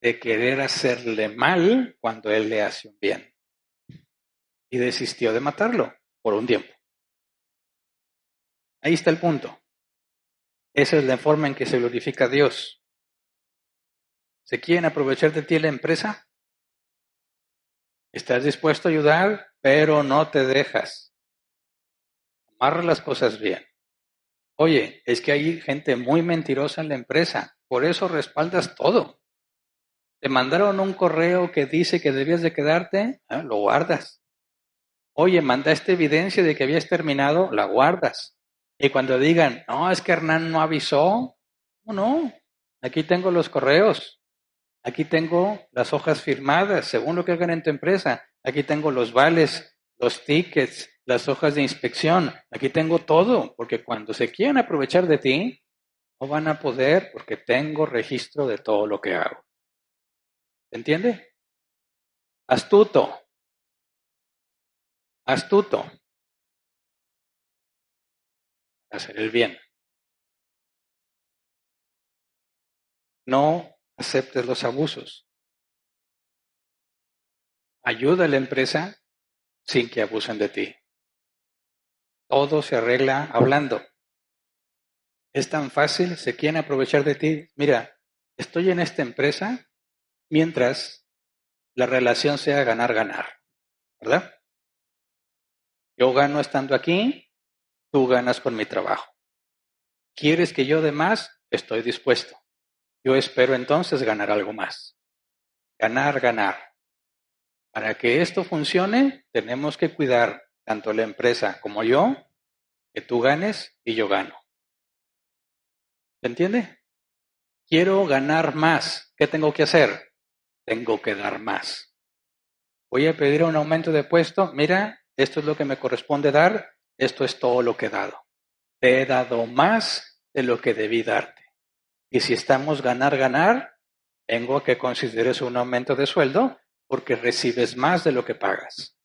de querer hacerle mal cuando él le hace un bien. Y desistió de matarlo por un tiempo. Ahí está el punto. Esa es la forma en que se glorifica a Dios. ¿Se quieren aprovechar de ti la empresa? Estás dispuesto a ayudar, pero no te dejas. Amarra las cosas bien. Oye, es que hay gente muy mentirosa en la empresa, por eso respaldas todo. Te mandaron un correo que dice que debías de quedarte, lo guardas. Oye, mandaste evidencia de que habías terminado, la guardas. Y cuando digan, no, es que Hernán no avisó, no, aquí tengo los correos, aquí tengo las hojas firmadas, según lo que hagan en tu empresa, aquí tengo los vales, los tickets, las hojas de inspección, aquí tengo todo, porque cuando se quieran aprovechar de ti, no van a poder porque tengo registro de todo lo que hago. ¿Se entiende? Astuto, astuto, hacer el bien. No aceptes los abusos. Ayuda a la empresa sin que abusen de ti. Todo se arregla hablando. Es tan fácil, se quieren aprovechar de ti. Mira, estoy en esta empresa mientras la relación sea ganar-ganar, ¿verdad? Yo gano estando aquí, tú ganas con mi trabajo. ¿Quieres que yo dé más? Estoy dispuesto. Yo espero entonces ganar algo más. Ganar, ganar. Para que esto funcione, tenemos que cuidar tanto la empresa como yo, que tú ganes y yo gano. ¿Se entiende? Quiero ganar más. ¿Qué tengo que hacer? Tengo que dar más. Voy a pedir un aumento de puesto. Mira, esto es lo que me corresponde dar. esto es todo lo que he dado. Te he dado más de lo que debí darte. Y si estamos ganar, tengo que consideres un aumento de sueldo porque recibes más de lo que pagas.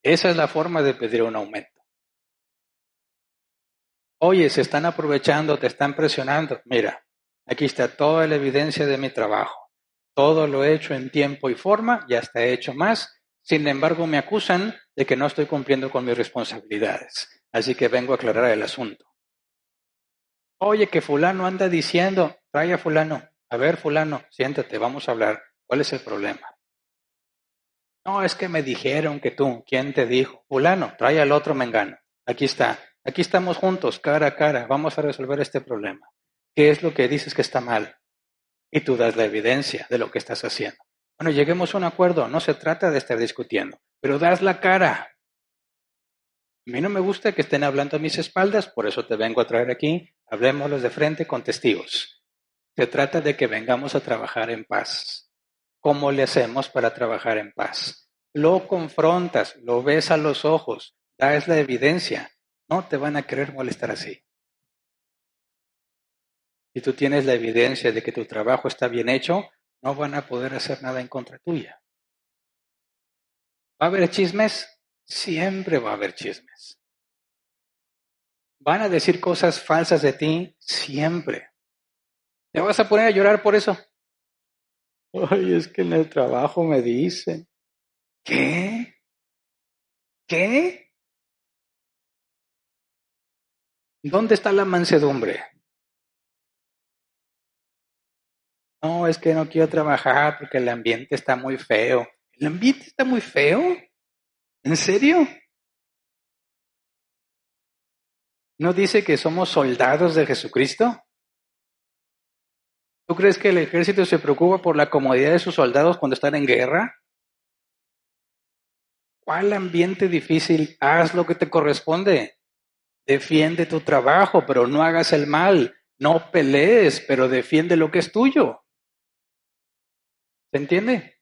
Esa es la forma de pedir un aumento. Oye, se están aprovechando, te están presionando. Mira, aquí está toda la evidencia de mi trabajo. Todo lo he hecho en tiempo y forma y hasta he hecho más. Sin embargo, me acusan de que no estoy cumpliendo con mis responsabilidades. Así que vengo a aclarar el asunto. Oye, que fulano anda diciendo, trae a fulano. A ver, fulano, siéntate, vamos a hablar. ¿Cuál es el problema? No, es que me dijeron que tú. ¿Quién te dijo? Fulano, trae al otro mengano. Aquí está. Aquí estamos juntos, cara a cara. Vamos a resolver este problema. ¿Qué es lo que dices que está mal? Y tú das la evidencia de lo que estás haciendo. Bueno, lleguemos a un acuerdo. No se trata de estar discutiendo, pero das la cara. A mí no me gusta que estén hablando a mis espaldas, por eso te vengo a traer aquí. Hablemoslos de frente con testigos. Se trata de que vengamos a trabajar en paz. ¿Cómo le hacemos para trabajar en paz? Lo confrontas, lo ves a los ojos, das la evidencia. No te van a querer molestar así. Si tú tienes la evidencia de que tu trabajo está bien hecho, no van a poder hacer nada en contra tuya. ¿Va a haber chismes? Siempre va a haber chismes. ¿Van a decir cosas falsas de ti? Siempre. ¿Te vas a poner a llorar por eso? Ay, es que en el trabajo me dicen. ¿Qué? ¿Qué? ¿Dónde está la mansedumbre? No, es que no quiero trabajar porque el ambiente está muy feo. ¿El ambiente está muy feo? ¿En serio? ¿No dice que somos soldados de Jesucristo? ¿Tú crees que el ejército se preocupa por la comodidad de sus soldados cuando están en guerra? ¿Cuál ambiente difícil? Haz lo que te corresponde. Defiende tu trabajo, pero no hagas el mal. No pelees, pero defiende lo que es tuyo. ¿Se entiende?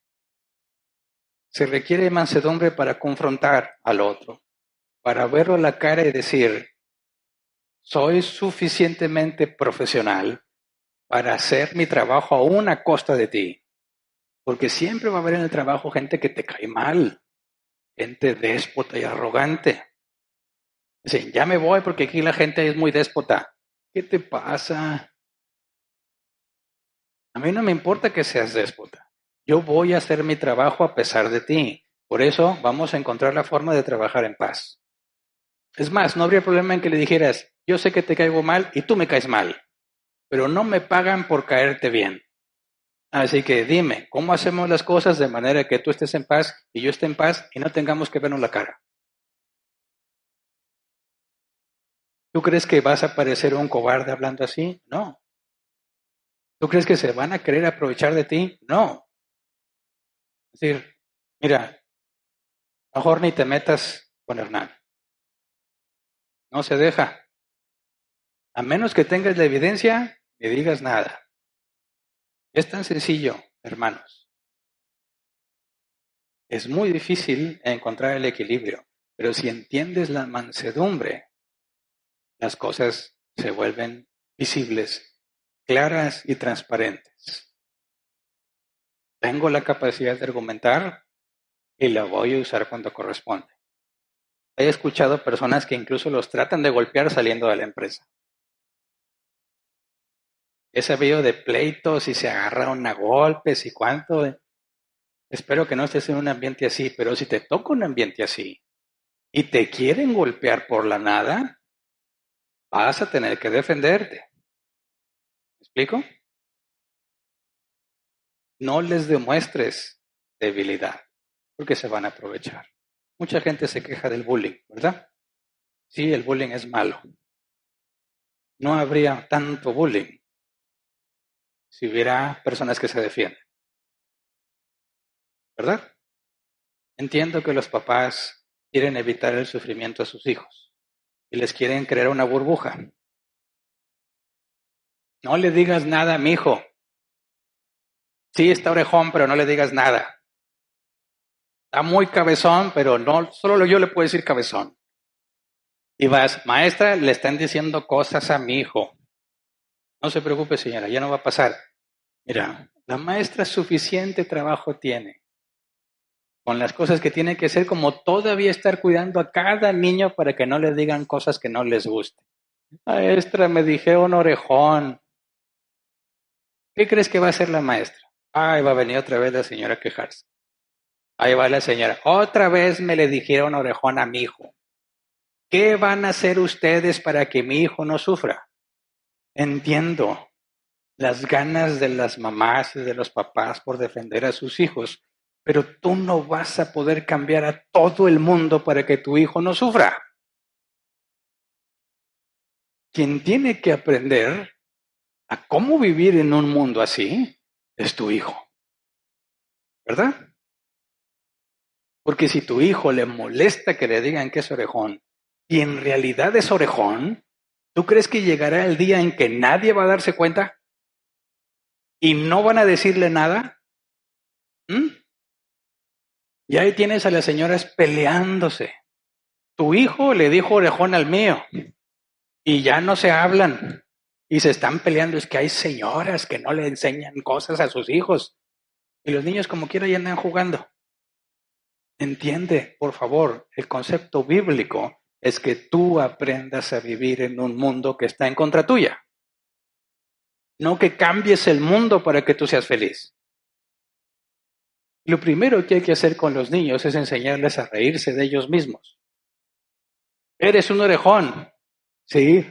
Se requiere mansedumbre para confrontar al otro, para verlo a la cara y decir, soy suficientemente profesional para hacer mi trabajo aún a costa de ti. Porque siempre va a haber en el trabajo gente que te cae mal, gente déspota y arrogante. Dicen, ya me voy porque aquí la gente es muy déspota. ¿Qué te pasa? A mí no me importa que seas déspota. Yo voy a hacer mi trabajo a pesar de ti. Por eso vamos a encontrar la forma de trabajar en paz. Es más, no habría problema en que le dijeras, yo sé que te caigo mal y tú me caes mal, pero no me pagan por caerte bien. Así que dime, ¿cómo hacemos las cosas de manera que tú estés en paz y yo esté en paz y no tengamos que vernos la cara? ¿Tú crees que vas a parecer un cobarde hablando así? No. ¿Tú crees que se van a querer aprovechar de ti? No. Es decir, mira, mejor ni te metas con Hernán. No se deja. A menos que tengas la evidencia, ni digas nada. Es tan sencillo, hermanos. Es muy difícil encontrar el equilibrio, pero si entiendes la mansedumbre, las cosas se vuelven visibles, claras y transparentes. Tengo la capacidad de argumentar y la voy a usar cuando corresponde. He escuchado personas que incluso los tratan de golpear saliendo de la empresa. He sabido de pleitos y se agarraron a golpes y cuánto. Espero que no estés en un ambiente así, pero si te toca un ambiente así y te quieren golpear por la nada, vas a tener que defenderte. ¿Me explico? No les demuestres debilidad, porque se van a aprovechar. Mucha gente se queja del bullying, ¿verdad? Sí, el bullying es malo. No habría tanto bullying si hubiera personas que se defienden, ¿verdad? Entiendo que los papás quieren evitar el sufrimiento a sus hijos y les quieren crear una burbuja. No le digas nada a mi hijo. Sí, está orejón, pero no le digas nada. Está muy cabezón, pero no, solo yo le puedo decir cabezón. Y vas, maestra, le están diciendo cosas a mi hijo. No se preocupe, señora, ya no va a pasar. Mira, la maestra suficiente trabajo tiene con las cosas que tiene que hacer, como todavía estar cuidando a cada niño para que no le digan cosas que no les gusten. Maestra, me dijeron orejón. ¿Qué crees que va a hacer la maestra? Ay, va a venir otra vez la señora a quejarse. Ahí va la señora. Otra vez me le dijeron orejón a mi hijo. ¿Qué van a hacer ustedes para que mi hijo no sufra? Entiendo las ganas de las mamás y de los papás por defender a sus hijos, pero tú no vas a poder cambiar a todo el mundo para que tu hijo no sufra. Quien tiene que aprender a cómo vivir en un mundo así es tu hijo, ¿verdad? Porque si tu hijo le molesta que le digan que es orejón y en realidad es orejón, ¿tú crees que llegará el día en que nadie va a darse cuenta y no van a decirle nada? ¿Mm? Y ahí tienes a las señoras peleándose. Tu hijo le dijo orejón al mío y ya no se hablan y se están peleando. Es que hay señoras que no le enseñan cosas a sus hijos y los niños como quiera ya andan jugando. Entiende, por favor, el concepto bíblico es que tú aprendas a vivir en un mundo que está en contra tuya. No que cambies el mundo para que tú seas feliz. Lo primero que hay que hacer con los niños es enseñarles a reírse de ellos mismos. Eres un orejón. Sí.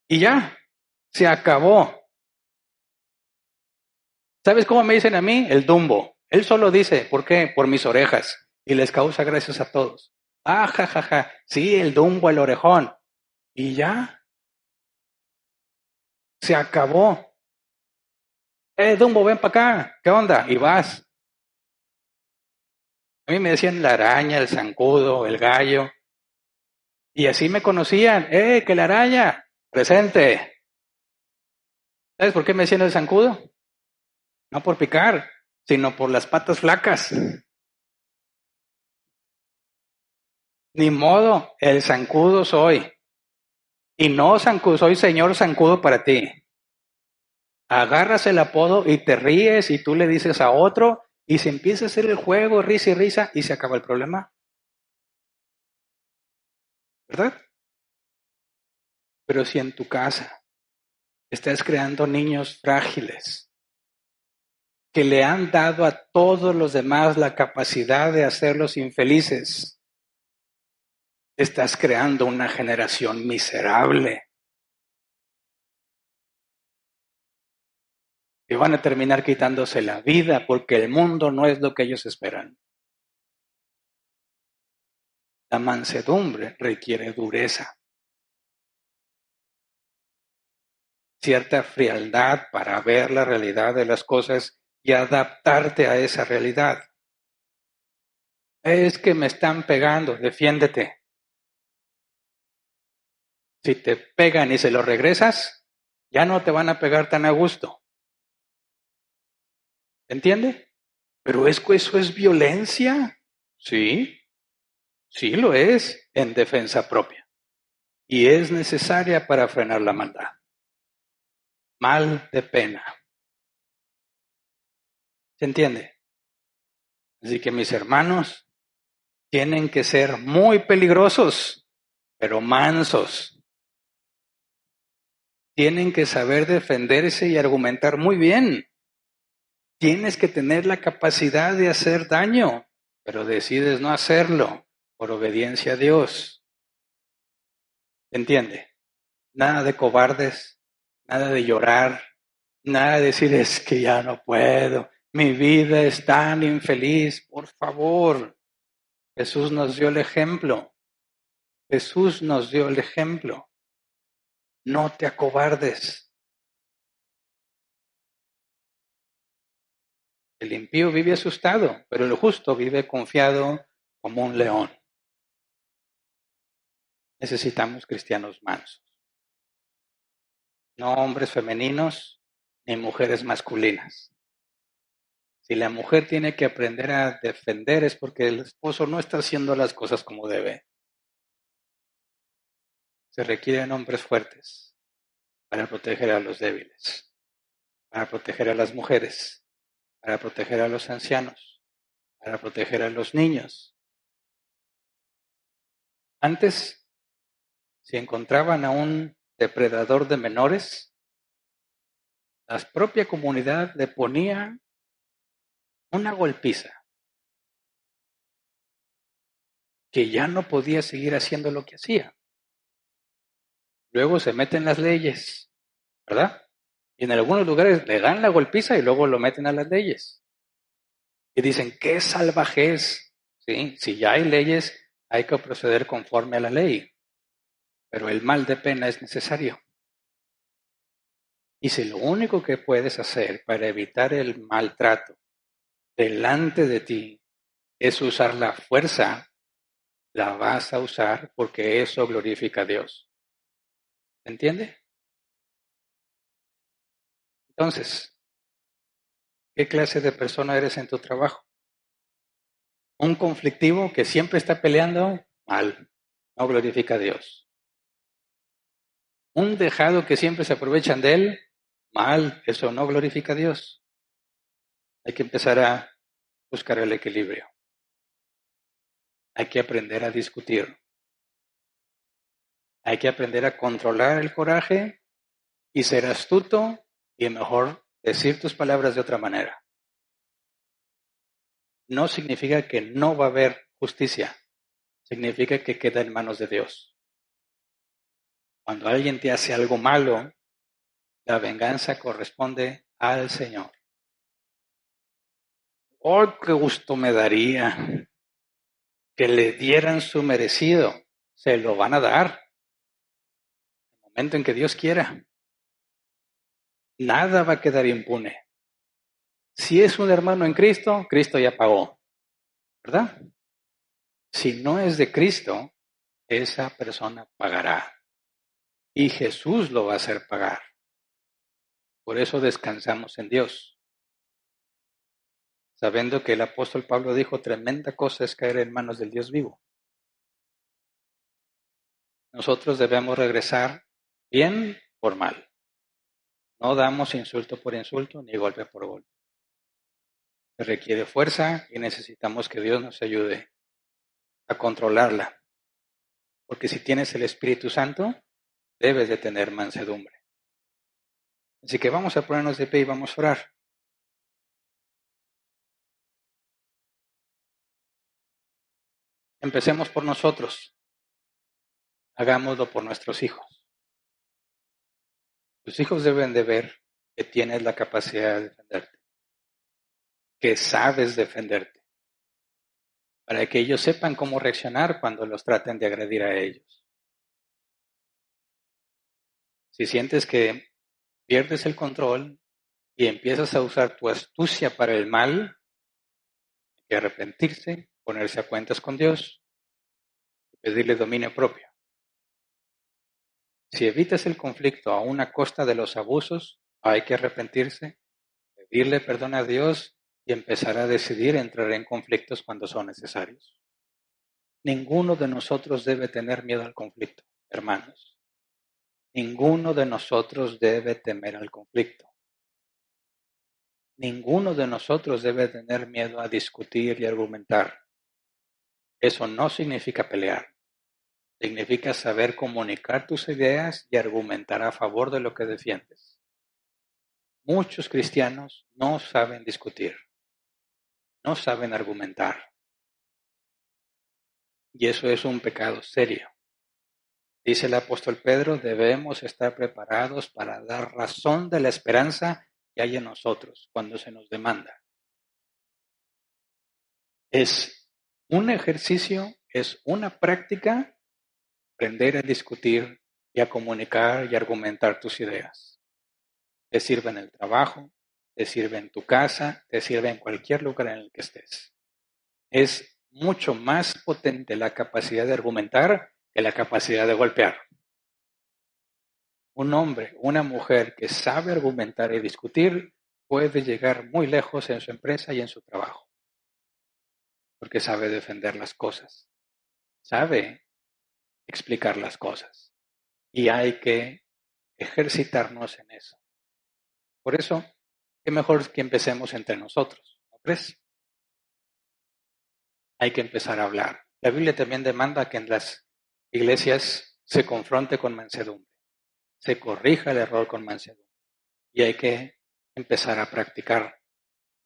Y ya, se acabó. ¿Sabes cómo me dicen a mí? El Dumbo. Él solo dice, ¿por qué? Por mis orejas. Y les causa gracias a todos. Ah, ja, ja, ja. Sí, el Dumbo, el orejón. Y ya, se acabó. Dumbo, ven para acá. ¿Qué onda? Y vas. A mí me decían la araña, el zancudo, el gallo. Y así me conocían. Que la araña! Presente. ¿Sabes por qué me decían el zancudo? No por picar, sino por las patas flacas. Ni modo, el zancudo soy. Y no zancudo, soy señor zancudo para ti. Agarras el apodo y te ríes y tú le dices a otro y se empieza a hacer el juego, risa y risa y se acaba el problema. ¿Verdad? Pero si en tu casa estás creando niños frágiles que le han dado a todos los demás la capacidad de hacerlos infelices, estás creando una generación miserable. Y van a terminar quitándose la vida porque el mundo no es lo que ellos esperan. La mansedumbre requiere dureza, cierta frialdad para ver la realidad de las cosas y adaptarte a esa realidad. Es que me están pegando, defiéndete. Si te pegan y se lo regresas, ya no te van a pegar tan a gusto. ¿Entiende? Pero es que eso es violencia. Sí, sí lo es en defensa propia. Y es necesaria para frenar la maldad. Mal de pena. ¿Se entiende? Así que mis hermanos tienen que ser muy peligrosos, pero mansos. Tienen que saber defenderse y argumentar muy bien. Tienes que tener la capacidad de hacer daño, pero decides no hacerlo por obediencia a Dios. ¿Entiende? Nada de cobardes, nada de llorar, nada de decir es que ya no puedo, mi vida es tan infeliz, por favor. Jesús nos dio el ejemplo. Jesús nos dio el ejemplo. No te acobardes. El impío vive asustado, pero el justo vive confiado como un león. Necesitamos cristianos mansos. No hombres femeninos ni mujeres masculinas. Si la mujer tiene que aprender a defender es porque el esposo no está haciendo las cosas como debe. Se requieren hombres fuertes para proteger a los débiles, para proteger a las mujeres, para proteger a los ancianos, para proteger a los niños. Antes, si encontraban a un depredador de menores, la propia comunidad le ponía una golpiza que ya no podía seguir haciendo lo que hacía. Luego se meten las leyes, ¿verdad? Y en algunos lugares le dan la golpiza y luego lo meten a las leyes. Y dicen, qué salvajez. ¿Sí? Si ya hay leyes, hay que proceder conforme a la ley. Pero el mal de pena es necesario. Y si lo único que puedes hacer para evitar el maltrato delante de ti es usar la fuerza, la vas a usar porque eso glorifica a Dios. ¿Se entiende? Entonces, ¿qué clase de persona eres en tu trabajo? Un conflictivo que siempre está peleando, mal, no glorifica a Dios. Un dejado que siempre se aprovechan de él, mal, eso no glorifica a Dios. Hay que empezar a buscar el equilibrio. Hay que aprender a discutir. Hay que aprender a controlar el coraje y ser astuto y mejor decir tus palabras de otra manera. No significa que no va a haber justicia, significa que queda en manos de Dios. Cuando alguien te hace algo malo, la venganza corresponde al Señor. ¡Oh, qué gusto me daría que le dieran su merecido! Se lo van a dar en el momento en que Dios quiera. Nada va a quedar impune. Si es un hermano en Cristo, Cristo ya pagó, ¿verdad? Si no es de Cristo, esa persona pagará. Y Jesús lo va a hacer pagar. Por eso descansamos en Dios, sabiendo que el apóstol Pablo dijo, tremenda cosa es caer en manos del Dios vivo. Nosotros debemos regresar bien por mal. No damos insulto por insulto ni golpe por golpe. Se requiere fuerza y necesitamos que Dios nos ayude a controlarla. Porque si tienes el Espíritu Santo, debes de tener mansedumbre. Así que vamos a ponernos de pie y vamos a orar. Empecemos por nosotros. Hagámoslo por nuestros hijos. Tus hijos deben de ver que tienes la capacidad de defenderte, que sabes defenderte, para que ellos sepan cómo reaccionar cuando los traten de agredir a ellos. Si sientes que pierdes el control y empiezas a usar tu astucia para el mal, hay que arrepentirse, ponerse a cuentas con Dios y pedirle dominio propio. Si evitas el conflicto a una costa de los abusos, hay que arrepentirse, pedirle perdón a Dios y empezar a decidir entrar en conflictos cuando son necesarios. Ninguno de nosotros debe tener miedo al conflicto, hermanos. Ninguno de nosotros debe temer al conflicto. Ninguno de nosotros debe tener miedo a discutir y argumentar. Eso no significa pelear. Significa saber comunicar tus ideas y argumentar a favor de lo que defiendes. Muchos cristianos no saben discutir, no saben argumentar. Y eso es un pecado serio. Dice el apóstol Pedro, debemos estar preparados para dar razón de la esperanza que hay en nosotros cuando se nos demanda. Es un ejercicio, es una práctica aprender a discutir y a comunicar y argumentar tus ideas. Te sirve en el trabajo, te sirve en tu casa, te sirve en cualquier lugar en el que estés. Es mucho más potente la capacidad de argumentar que la capacidad de golpear. Un hombre, una mujer que sabe argumentar y discutir puede llegar muy lejos en su empresa y en su trabajo, porque sabe defender las cosas, sabe explicar las cosas. y hay que ejercitarnos en eso. Por eso, qué mejor que empecemos entre nosotros, ¿no crees? Hay que empezar a hablar. La Biblia también demanda que en las iglesias se confronte con mansedumbre, se corrija el error con mansedumbre y hay que empezar a practicar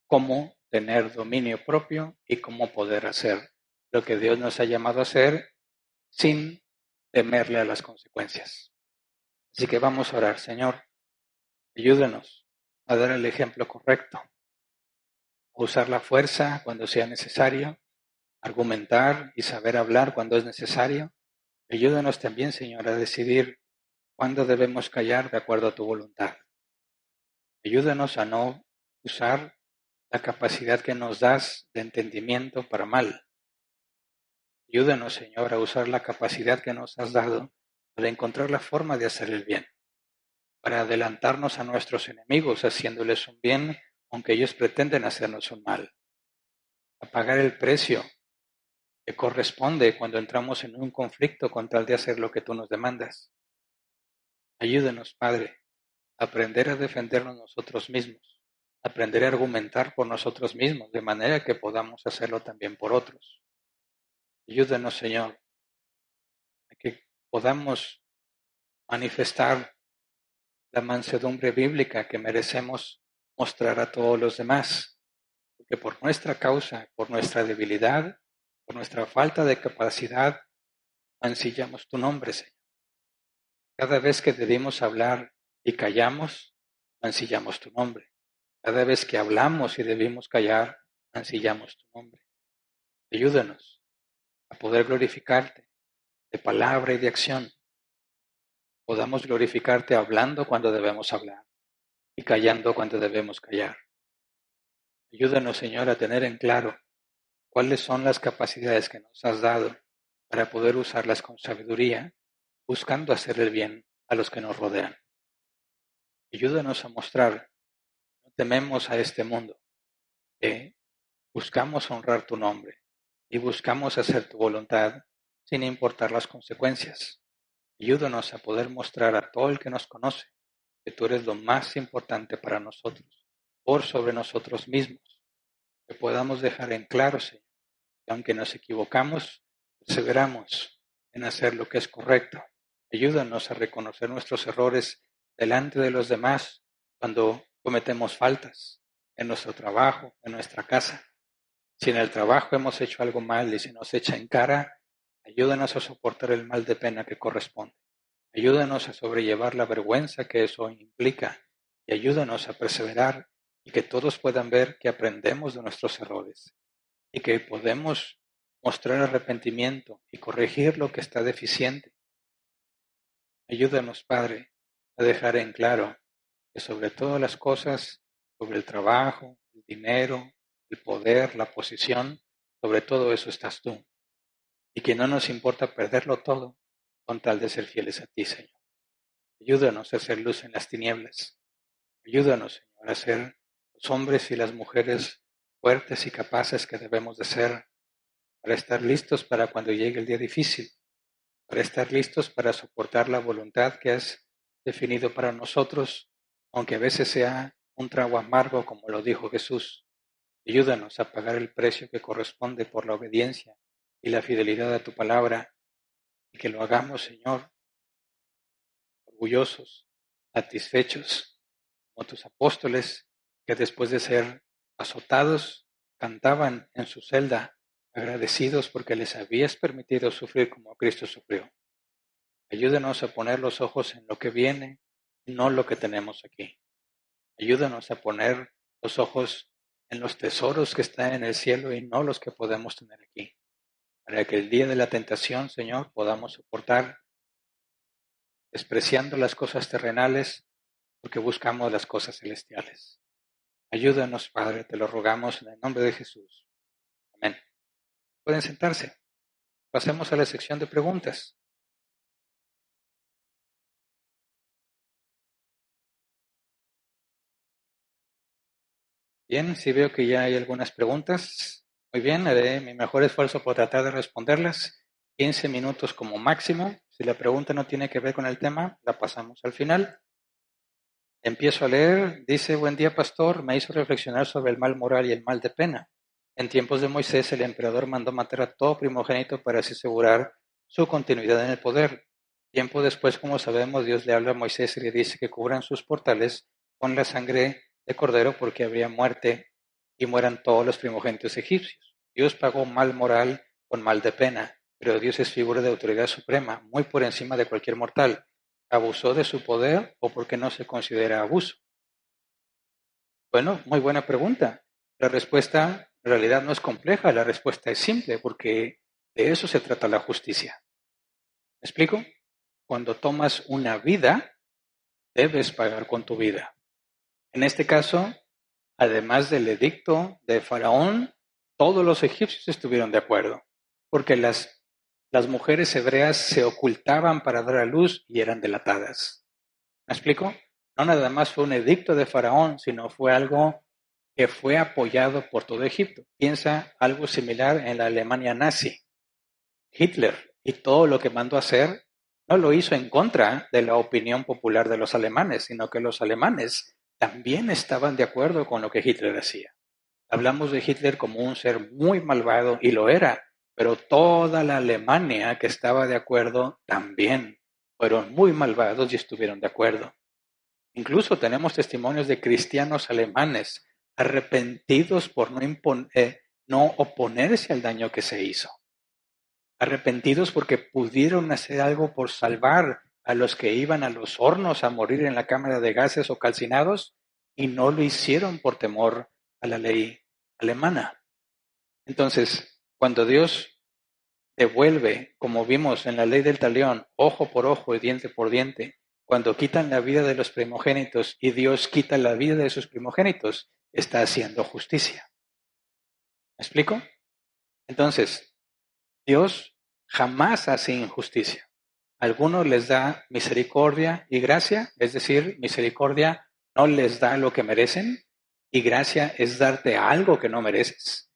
cómo tener dominio propio y cómo poder hacer lo que Dios nos ha llamado a hacer sin temerle a las consecuencias. Así que vamos a orar, Señor, ayúdanos a dar el ejemplo correcto, a usar la fuerza cuando sea necesario, argumentar y saber hablar cuando es necesario. Ayúdanos también, Señor, a decidir cuándo debemos callar de acuerdo a tu voluntad. Ayúdanos a no usar la capacidad que nos das de entendimiento para mal. Ayúdanos, Señor, a usar la capacidad que nos has dado para encontrar la forma de hacer el bien, para adelantarnos a nuestros enemigos haciéndoles un bien, aunque ellos pretenden hacernos un mal, a pagar el precio que corresponde cuando entramos en un conflicto con tal de hacer lo que tú nos demandas. Ayúdanos, Padre, a aprender a defendernos nosotros mismos, a aprender a argumentar por nosotros mismos, de manera que podamos hacerlo también por otros. Ayúdanos, Señor, a que podamos manifestar la mansedumbre bíblica que merecemos mostrar a todos los demás, porque por nuestra causa, por nuestra debilidad, por nuestra falta de capacidad, mancillamos tu nombre, Señor. Cada vez que debimos hablar y callamos, mancillamos tu nombre. Cada vez que hablamos y debimos callar, mancillamos tu nombre. Ayúdanos a poder glorificarte de palabra y de acción. Podamos glorificarte hablando cuando debemos hablar y callando cuando debemos callar. Ayúdanos, Señor, a tener en claro cuáles son las capacidades que nos has dado para poder usarlas con sabiduría, buscando hacer el bien a los que nos rodean. Ayúdanos a mostrar, no tememos a este mundo, que buscamos honrar tu nombre y buscamos hacer tu voluntad sin importar las consecuencias. Ayúdanos a poder mostrar a todo el que nos conoce que tú eres lo más importante para nosotros, por sobre nosotros mismos, que podamos dejar en claro, Señor, que aunque nos equivocamos, perseveramos en hacer lo que es correcto. Ayúdanos a reconocer nuestros errores delante de los demás cuando cometemos faltas en nuestro trabajo, en nuestra casa. Si en el trabajo hemos hecho algo mal y se nos echa en cara, ayúdanos a soportar el mal de pena que corresponde. Ayúdanos a sobrellevar la vergüenza que eso implica y ayúdanos a perseverar y que todos puedan ver que aprendemos de nuestros errores y que podemos mostrar arrepentimiento y corregir lo que está deficiente. Ayúdanos, Padre, a dejar en claro que sobre todas las cosas, sobre el trabajo, el dinero, el poder, la posición, sobre todo eso estás tú. Y que no nos importa perderlo todo con tal de ser fieles a ti, Señor. Ayúdanos a hacer luz en las tinieblas. Ayúdanos, Señor, a ser los hombres y las mujeres fuertes y capaces que debemos de ser para estar listos para cuando llegue el día difícil, para estar listos para soportar la voluntad que has definido para nosotros, aunque a veces sea un trago amargo, como lo dijo Jesús. Ayúdanos a pagar el precio que corresponde por la obediencia y la fidelidad a tu palabra, y que lo hagamos, Señor, orgullosos, satisfechos, como tus apóstoles, que después de ser azotados, cantaban en su celda, agradecidos porque les habías permitido sufrir como Cristo sufrió. Ayúdanos a poner los ojos en lo que viene, no lo que tenemos aquí. Ayúdanos a poner los ojos en los tesoros que están en el cielo y no los que podemos tener aquí. Para que el día de la tentación, Señor, podamos soportar, despreciando las cosas terrenales, porque buscamos las cosas celestiales. Ayúdanos, Padre, te lo rogamos en el nombre de Jesús. Amén. Pueden sentarse. Pasemos a la sección de preguntas. Bien, si veo que ya hay algunas preguntas, muy bien, haré mi mejor esfuerzo por tratar de responderlas. 15 minutos como máximo. Si la pregunta no tiene que ver con el tema, la pasamos al final. Empiezo a leer, dice: buen día, pastor, me hizo reflexionar sobre el mal moral y el mal de pena. En tiempos de Moisés, el emperador mandó matar a todo primogénito para así asegurar su continuidad en el poder. Tiempo después, como sabemos, Dios le habla a Moisés y le dice que cubran sus portales con la sangre de cordero porque habría muerte y mueran todos los primogénitos egipcios. Dios pagó mal moral con mal de pena, pero Dios es figura de autoridad suprema, muy por encima de cualquier mortal. ¿Abusó de su poder o porque no se considera abuso? Bueno, muy buena pregunta. La respuesta en realidad no es compleja, la respuesta es simple, porque de eso se trata la justicia. ¿Me explico? Cuando tomas una vida, debes pagar con tu vida. En este caso, además del edicto de Faraón, todos los egipcios estuvieron de acuerdo, porque las mujeres hebreas se ocultaban para dar a luz y eran delatadas. ¿Me explico? No nada más fue un edicto de Faraón, sino fue algo que fue apoyado por todo Egipto. Piensa algo similar en la Alemania nazi. Hitler y todo lo que mandó a hacer no lo hizo en contra de la opinión popular de los alemanes, sino que los alemanes también estaban de acuerdo con lo que Hitler hacía. Hablamos de Hitler como un ser muy malvado y lo era, pero toda la Alemania que estaba de acuerdo también fueron muy malvados y estuvieron de acuerdo. Incluso tenemos testimonios de cristianos alemanes arrepentidos por no oponerse al daño que se hizo. Arrepentidos porque pudieron hacer algo por salvar a los que iban a los hornos a morir en la cámara de gases o calcinados y no lo hicieron por temor a la ley alemana. Entonces, cuando Dios devuelve, como vimos en la ley del talión, ojo por ojo y diente por diente, cuando quitan la vida de los primogénitos y Dios quita la vida de sus primogénitos, está haciendo justicia. ¿Me explico? Entonces, Dios jamás hace injusticia. A algunos les da misericordia y gracia, es decir, misericordia no les da lo que merecen y gracia es darte algo que no mereces.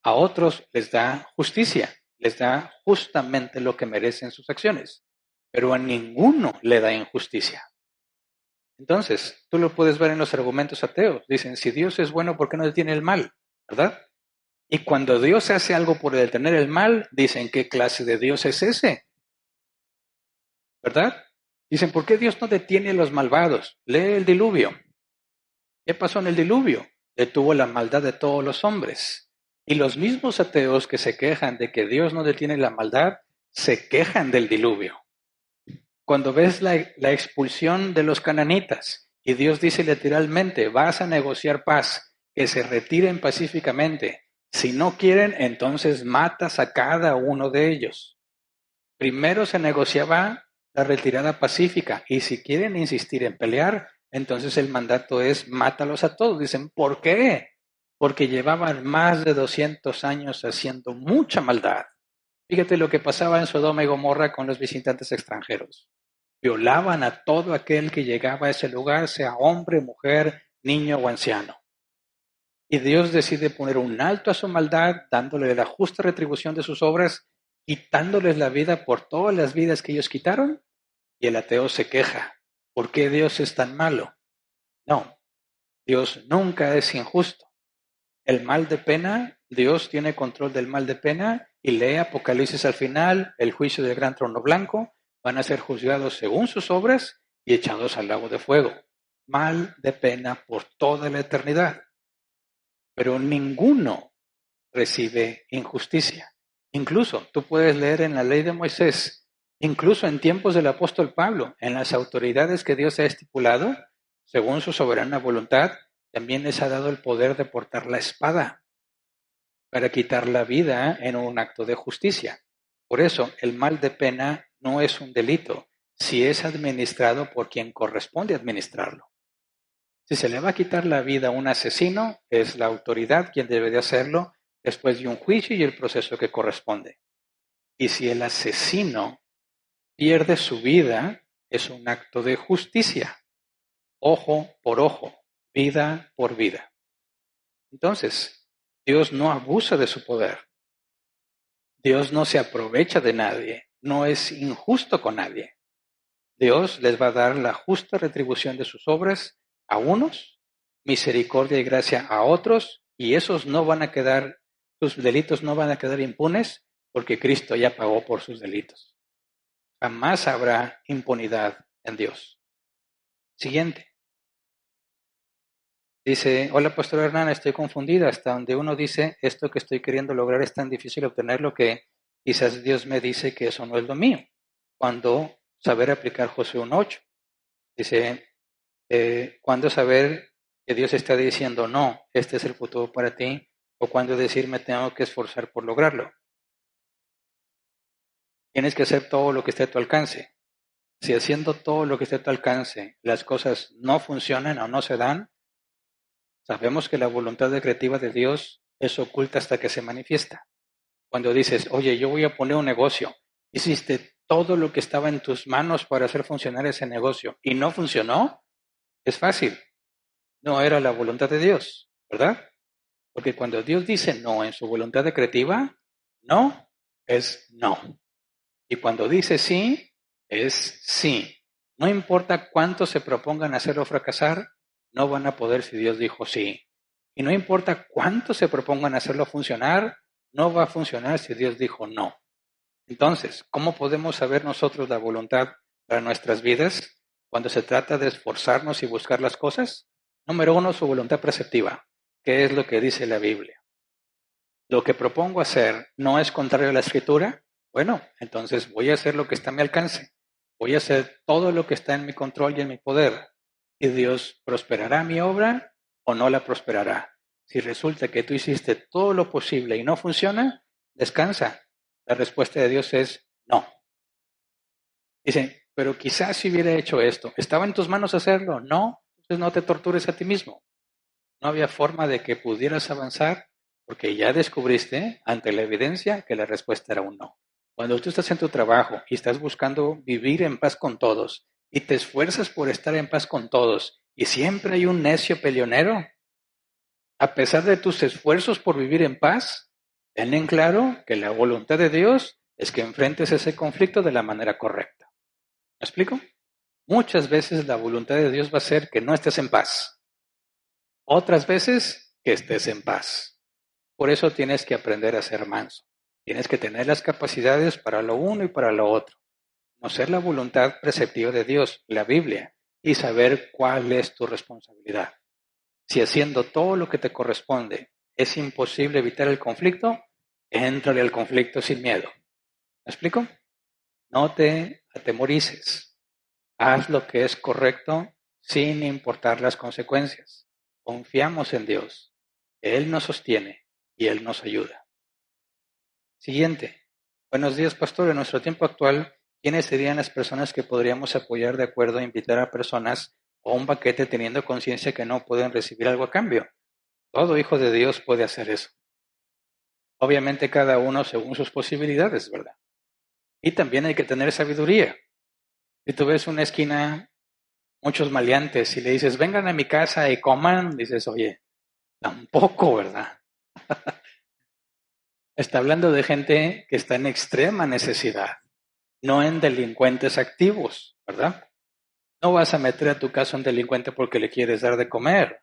A otros les da justicia, les da justamente lo que merecen sus acciones, pero a ninguno le da injusticia. Entonces, tú lo puedes ver en los argumentos ateos. Dicen, si Dios es bueno, ¿por qué no detiene el mal? ¿Verdad? Y cuando Dios hace algo por detener el mal, dicen, ¿qué clase de Dios es ese? ¿Verdad? Dicen, ¿por qué Dios no detiene a los malvados? Lee el diluvio. ¿Qué pasó en el diluvio? Detuvo la maldad de todos los hombres. Y los mismos ateos que se quejan de que Dios no detiene la maldad, se quejan del diluvio. Cuando ves la expulsión de los cananitas y Dios dice literalmente, vas a negociar paz, que se retiren pacíficamente. Si no quieren, entonces matas a cada uno de ellos. Primero se negociaba la retirada pacífica y si quieren insistir en pelear, entonces el mandato es mátalos a todos. Dicen, ¿por qué? Porque llevaban más de 200 años haciendo mucha maldad. Fíjate lo que pasaba en Sodoma y Gomorra con los visitantes extranjeros. Violaban a todo aquel que llegaba a ese lugar, sea hombre, mujer, niño o anciano. Y Dios decide poner un alto a su maldad, dándole la justa retribución de sus obras, quitándoles la vida por todas las vidas que ellos quitaron. Y el ateo se queja. ¿Por qué Dios es tan malo? No, Dios nunca es injusto. El mal de pena, Dios tiene control del mal de pena y lee Apocalipsis al final, el juicio del gran trono blanco, van a ser juzgados según sus obras y echados al lago de fuego. Mal de pena por toda la eternidad. Pero ninguno recibe injusticia. Incluso tú puedes leer en la ley de Moisés, incluso en tiempos del apóstol Pablo, en las autoridades que Dios ha estipulado, según su soberana voluntad, también les ha dado el poder de portar la espada para quitar la vida en un acto de justicia. Por eso, el mal de pena no es un delito si es administrado por quien corresponde administrarlo. Si se le va a quitar la vida a un asesino, es la autoridad quien debe de hacerlo después de un juicio y el proceso que corresponde. Y si el asesino pierde su vida, es un acto de justicia. Ojo por ojo, vida por vida. Entonces, Dios no abusa de su poder. Dios no se aprovecha de nadie, no es injusto con nadie. Dios les va a dar la justa retribución de sus obras a unos, misericordia y gracia a otros, y esos no van a quedar, sus delitos no van a quedar impunes porque Cristo ya pagó por sus delitos. Jamás habrá impunidad en Dios. Siguiente. Dice, hola Pastor Hernán, estoy confundida, hasta donde uno dice, esto que estoy queriendo lograr es tan difícil obtenerlo que quizás Dios me dice que eso no es lo mío. Cuando saber aplicar Josué 1:8. Dice, cuando saber que Dios está diciendo, no, este es el futuro para ti, o cuando decir, me tengo que esforzar por lograrlo. Tienes que hacer todo lo que esté a tu alcance. Si haciendo todo lo que esté a tu alcance las cosas no funcionan o no se dan, sabemos que la voluntad creativa de Dios es oculta hasta que se manifiesta. Cuando dices, oye, yo voy a poner un negocio, hiciste todo lo que estaba en tus manos para hacer funcionar ese negocio y no funcionó, es fácil. No era la voluntad de Dios, ¿verdad? Porque cuando Dios dice no en su voluntad creativa, no es no. Y cuando dice sí, es sí. No importa cuánto se propongan hacerlo fracasar, no van a poder si Dios dijo sí. Y no importa cuánto se propongan hacerlo funcionar, no va a funcionar si Dios dijo no. Entonces, ¿cómo podemos saber nosotros la voluntad para nuestras vidas cuando se trata de esforzarnos y buscar las cosas? Número uno, su voluntad preceptiva. ¿Qué es lo que dice la Biblia? Lo que propongo hacer no es contrario a la Escritura. Bueno, entonces voy a hacer lo que está a mi alcance. Voy a hacer todo lo que está en mi control y en mi poder. ¿Y Dios prosperará mi obra o no la prosperará? Si resulta que tú hiciste todo lo posible y no funciona, descansa. La respuesta de Dios es no. Dice, pero quizás si hubiera hecho esto, ¿estaba en tus manos hacerlo? No, entonces no te tortures a ti mismo. No había forma de que pudieras avanzar porque ya descubriste ante la evidencia que la respuesta era un no. Cuando tú estás en tu trabajo y estás buscando vivir en paz con todos y te esfuerzas por estar en paz con todos y siempre hay un necio peleonero, a pesar de tus esfuerzos por vivir en paz, ten en claro que la voluntad de Dios es que enfrentes ese conflicto de la manera correcta. ¿Me explico? Muchas veces la voluntad de Dios va a ser que no estés en paz. Otras veces que estés en paz. Por eso tienes que aprender a ser manso. Tienes que tener las capacidades para lo uno y para lo otro. Conocer la voluntad preceptiva de Dios, la Biblia, y saber cuál es tu responsabilidad. Si haciendo todo lo que te corresponde es imposible evitar el conflicto, éntrale al conflicto sin miedo. ¿Me explico? No te atemorices. Haz lo que es correcto sin importar las consecuencias. Confiamos en Dios. Él nos sostiene y Él nos ayuda. Siguiente. Buenos días, pastor. En nuestro tiempo actual, ¿quiénes serían las personas que podríamos apoyar de acuerdo a invitar a personas a un banquete teniendo conciencia que no pueden recibir algo a cambio? Todo hijo de Dios puede hacer eso. Obviamente cada uno según sus posibilidades, ¿verdad? Y también hay que tener sabiduría. Si tú ves una esquina, muchos maleantes, y le dices, vengan a mi casa y coman, dices, oye, tampoco, ¿verdad? Está hablando de gente que está en extrema necesidad, no en delincuentes activos, ¿verdad? No vas a meter a tu casa a un delincuente porque le quieres dar de comer.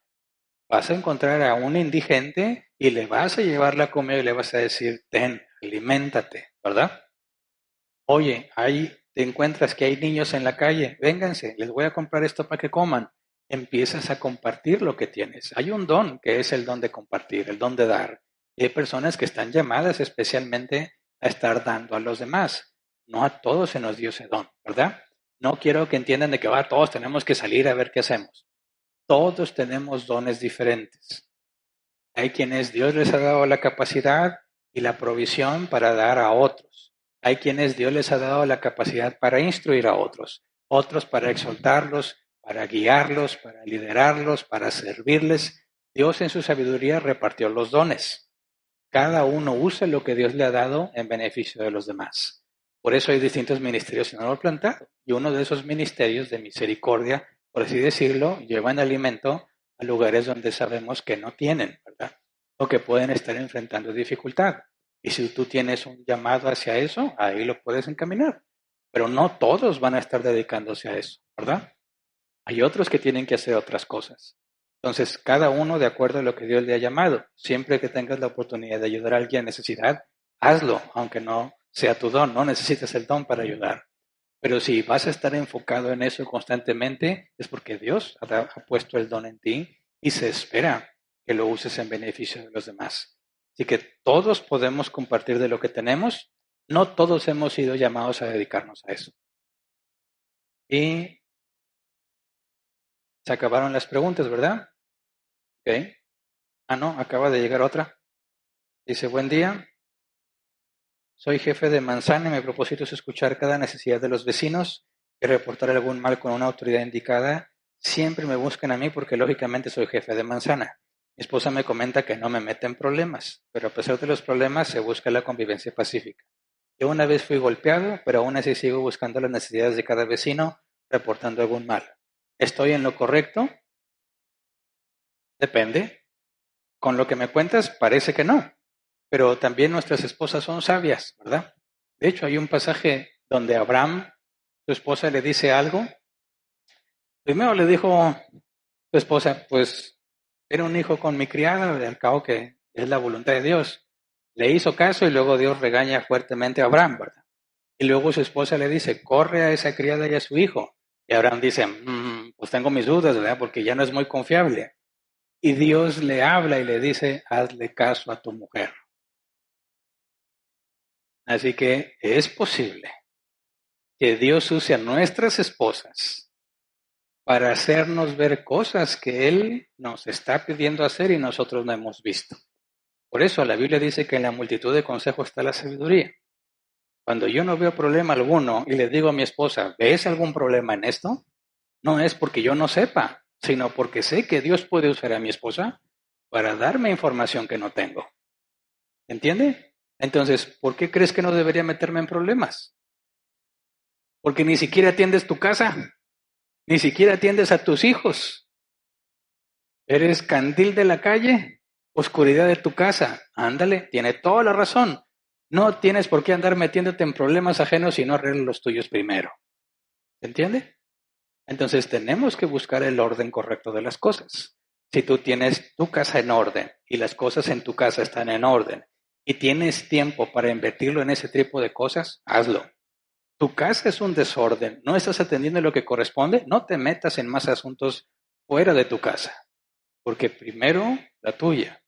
Vas a encontrar a un indigente y le vas a llevar la comida y le vas a decir, ten, aliméntate, ¿verdad? Oye, ahí te encuentras que hay niños en la calle, vénganse, les voy a comprar esto para que coman. Empiezas a compartir lo que tienes. Hay un don que es el don de compartir, el don de dar. Y hay personas que están llamadas especialmente a estar dando a los demás. No a todos se nos dio ese don, ¿verdad? No quiero que entiendan de que todos tenemos que salir a ver qué hacemos. Todos tenemos dones diferentes. Hay quienes Dios les ha dado la capacidad y la provisión para dar a otros. Hay quienes Dios les ha dado la capacidad para instruir a otros, otros para exhortarlos, para guiarlos, para liderarlos, para servirles. Dios en su sabiduría repartió los dones. Cada uno usa lo que Dios le ha dado en beneficio de los demás. Por eso hay distintos ministerios en el plantado. Y uno de esos ministerios de misericordia, por así decirlo, llevan alimento a lugares donde sabemos que no tienen, ¿verdad? O que pueden estar enfrentando dificultad. Y si tú tienes un llamado hacia eso, ahí lo puedes encaminar. Pero no todos van a estar dedicándose a eso, ¿verdad? Hay otros que tienen que hacer otras cosas. Entonces, cada uno de acuerdo a lo que Dios le ha llamado. Siempre que tengas la oportunidad de ayudar a alguien en necesidad, hazlo, aunque no sea tu don. No necesitas el don para ayudar. Pero si vas a estar enfocado en eso constantemente, es porque Dios ha puesto el don en ti y se espera que lo uses en beneficio de los demás. Así que todos podemos compartir de lo que tenemos. No todos hemos sido llamados a dedicarnos a eso. Y se acabaron las preguntas, ¿verdad? Ok. Ah, no, acaba de llegar otra. Dice, buen día. Soy jefe de manzana y mi propósito es escuchar cada necesidad de los vecinos y reportar algún mal con una autoridad indicada. Siempre me buscan a mí porque lógicamente soy jefe de manzana. Mi esposa me comenta que no me mete en problemas, pero a pesar de los problemas se busca la convivencia pacífica. Yo una vez fui golpeado, pero aún así sigo buscando las necesidades de cada vecino, reportando algún mal. ¿Estoy en lo correcto? Depende. Con lo que me cuentas parece que no. Pero también nuestras esposas son sabias, ¿verdad? De hecho, hay un pasaje donde Abraham, su esposa, le dice algo. Primero le dijo su esposa, pues era un hijo con mi criada, al cabo que es la voluntad de Dios. Le hizo caso y luego Dios regaña fuertemente a Abraham, ¿verdad? Y luego su esposa le dice, corre a esa criada y a su hijo. Y Abraham dice, pues tengo mis dudas, ¿verdad? Porque ya no es muy confiable. Y Dios le habla y le dice, hazle caso a tu mujer. Así que es posible que Dios use a nuestras esposas para hacernos ver cosas que Él nos está pidiendo hacer y nosotros no hemos visto. Por eso la Biblia dice que en la multitud de consejos está la sabiduría. Cuando yo no veo problema alguno y le digo a mi esposa, ¿ves algún problema en esto? No es porque yo no sepa, sino porque sé que Dios puede usar a mi esposa para darme información que no tengo. ¿Entiende? Entonces, ¿por qué crees que no debería meterme en problemas? Porque ni siquiera atiendes tu casa, ni siquiera atiendes a tus hijos. Eres candil de la calle, oscuridad de tu casa. Ándale, tiene toda la razón. No tienes por qué andar metiéndote en problemas ajenos si no arreglas los tuyos primero. ¿Entiende? Entonces tenemos que buscar el orden correcto de las cosas. Si tú tienes tu casa en orden y las cosas en tu casa están en orden y tienes tiempo para invertirlo en ese tipo de cosas, hazlo. Tu casa es un desorden, no estás atendiendo lo que corresponde, no te metas en más asuntos fuera de tu casa, porque primero la tuya.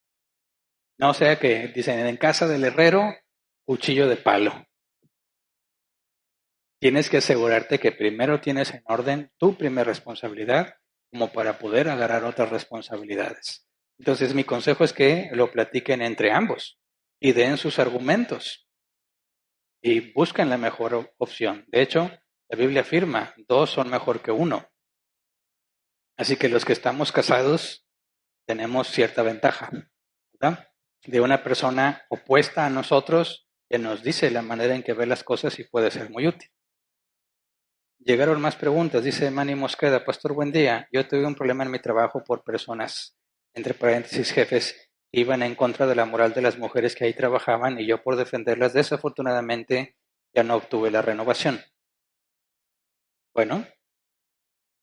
No sea que dicen en casa del herrero, cuchillo de palo. Tienes que asegurarte que primero tienes en orden tu primera responsabilidad como para poder agarrar otras responsabilidades. Entonces mi consejo es que lo platiquen entre ambos y den sus argumentos y busquen la mejor opción. De hecho, la Biblia afirma, dos son mejor que uno. Así que los que estamos casados tenemos cierta ventaja, ¿verdad? De una persona opuesta a nosotros que nos dice la manera en que ve las cosas y puede ser muy útil. Llegaron más preguntas, dice Manny Mosqueda, Pastor, buen día. Yo tuve un problema en mi trabajo por personas, entre paréntesis, jefes, que iban en contra de la moral de las mujeres que ahí trabajaban y yo por defenderlas, desafortunadamente, ya no obtuve la renovación. Bueno,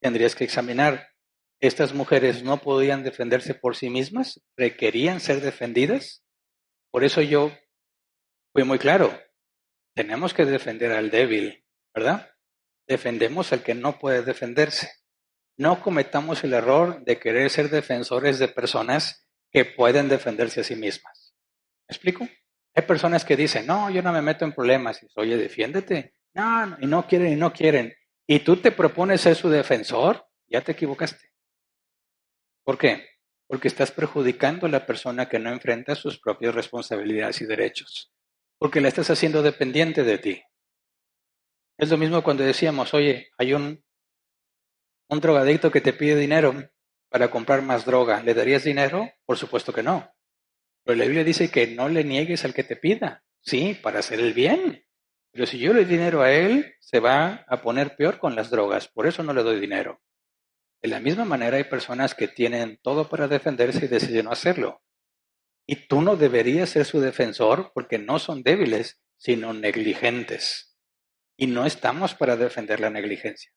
tendrías que examinar. ¿Estas mujeres no podían defenderse por sí mismas? ¿Requerían ser defendidas? Por eso yo fui muy claro. Tenemos que defender al débil, ¿verdad? Defendemos al que no puede defenderse. No cometamos el error de querer ser defensores de personas que pueden defenderse a sí mismas. ¿Me explico? Hay personas que dicen, no, yo no me meto en problemas. Y dices, oye, defiéndete. No, y no quieren y no quieren. Y tú te propones ser su defensor, ya te equivocaste. ¿Por qué? Porque estás perjudicando a la persona que no enfrenta sus propias responsabilidades y derechos. Porque la estás haciendo dependiente de ti. Es lo mismo cuando decíamos, oye, hay un drogadicto que te pide dinero para comprar más droga. ¿Le darías dinero? Por supuesto que no. Pero la Biblia dice que no le niegues al que te pida. Sí, para hacer el bien. Pero si yo le doy dinero a él, se va a poner peor con las drogas. Por eso no le doy dinero. De la misma manera hay personas que tienen todo para defenderse y deciden no hacerlo. Y tú no deberías ser su defensor porque no son débiles, sino negligentes. Y no estamos para defender la negligencia.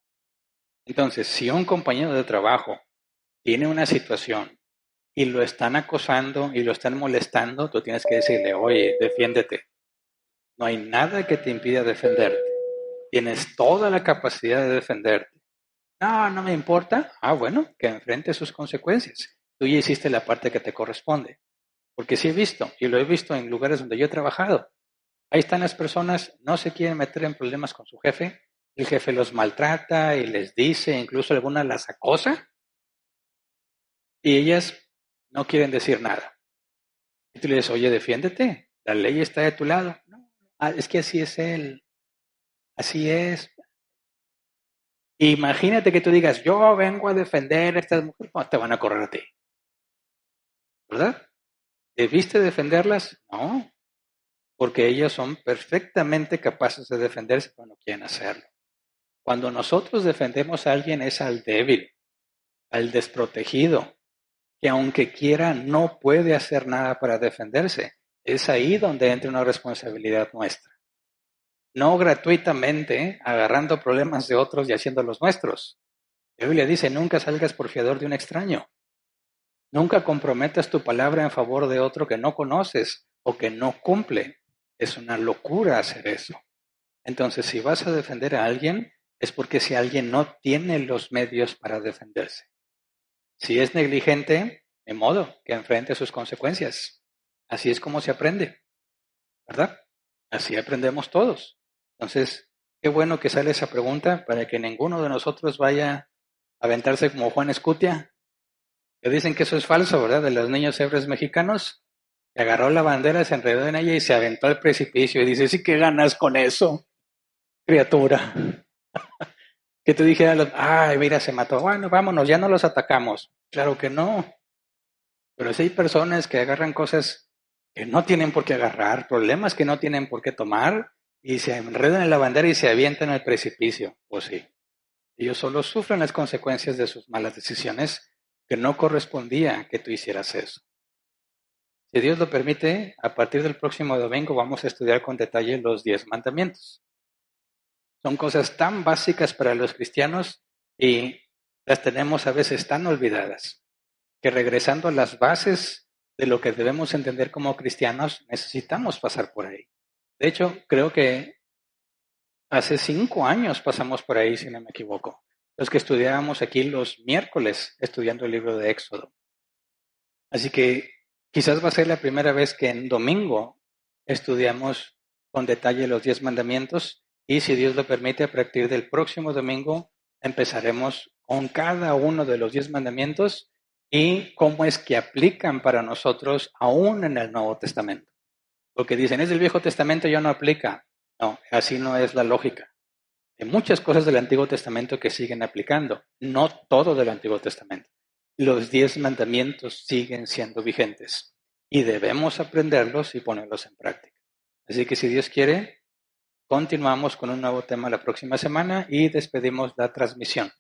Entonces, si un compañero de trabajo tiene una situación y lo están acosando y lo están molestando, tú tienes que decirle, oye, defiéndete. No hay nada que te impida defenderte. Tienes toda la capacidad de defenderte. No, no me importa. Ah, bueno, que enfrente sus consecuencias. Tú ya hiciste la parte que te corresponde. Porque sí he visto, y lo he visto en lugares donde yo he trabajado. Ahí están las personas, no se quieren meter en problemas con su jefe. El jefe los maltrata y les dice, incluso algunas las acosa. Y ellas no quieren decir nada. Y tú le dices, oye, defiéndete. La ley está de tu lado. No, es que así es él. Así es. Imagínate que tú digas, yo vengo a defender a estas mujeres. No, te van a correr a ti. ¿Verdad? ¿Debiste defenderlas? No, porque ellas son perfectamente capaces de defenderse cuando quieren hacerlo. Cuando nosotros defendemos a alguien es al débil, al desprotegido, que aunque quiera no puede hacer nada para defenderse. Es ahí donde entra una responsabilidad nuestra. No gratuitamente agarrando problemas de otros y haciéndolos nuestros. La Biblia dice, nunca salgas por fiador de un extraño. Nunca comprometas tu palabra en favor de otro que no conoces o que no cumple. Es una locura hacer eso. Entonces, si vas a defender a alguien, es porque si alguien no tiene los medios para defenderse. Si es negligente, de modo que enfrente sus consecuencias. Así es como se aprende, ¿verdad? Así aprendemos todos. Entonces, qué bueno que sale esa pregunta para que ninguno de nosotros vaya a aventarse como Juan Escutia, que dicen que eso es falso, ¿verdad? De los niños héroes mexicanos, que agarró la bandera, se enredó en ella y se aventó al precipicio y dice, sí, ¿qué ganas con eso, criatura? Que tú dijeras, ay, mira, se mató, bueno, vámonos, ya no los atacamos. Claro que no, pero sí hay personas que agarran cosas que no tienen por qué agarrar, problemas que no tienen por qué tomar, y se enredan en la bandera y se avientan al precipicio. Pues sí, ellos solo sufren las consecuencias de sus malas decisiones, que no correspondía que tú hicieras eso. Si Dios lo permite, a partir del próximo domingo vamos a estudiar con detalle los 10 mandamientos. Son cosas tan básicas para los cristianos y las tenemos a veces tan olvidadas, que regresando a las bases de lo que debemos entender como cristianos, necesitamos pasar por ahí. De hecho, creo que hace 5 años pasamos por ahí, si no me equivoco. Los que estudiábamos aquí los miércoles estudiando el libro de Éxodo. Así que quizás va a ser la primera vez que en domingo estudiamos con detalle los 10 mandamientos y si Dios lo permite, a partir del próximo domingo empezaremos con cada uno de los 10 mandamientos y cómo es que aplican para nosotros aún en el Nuevo Testamento. Porque dicen, es del Viejo Testamento, ya no aplica. No, así no es la lógica. Hay muchas cosas del Antiguo Testamento que siguen aplicando, no todo del Antiguo Testamento. Los 10 mandamientos siguen siendo vigentes y debemos aprenderlos y ponerlos en práctica. Así que si Dios quiere, continuamos con un nuevo tema la próxima semana y despedimos la transmisión.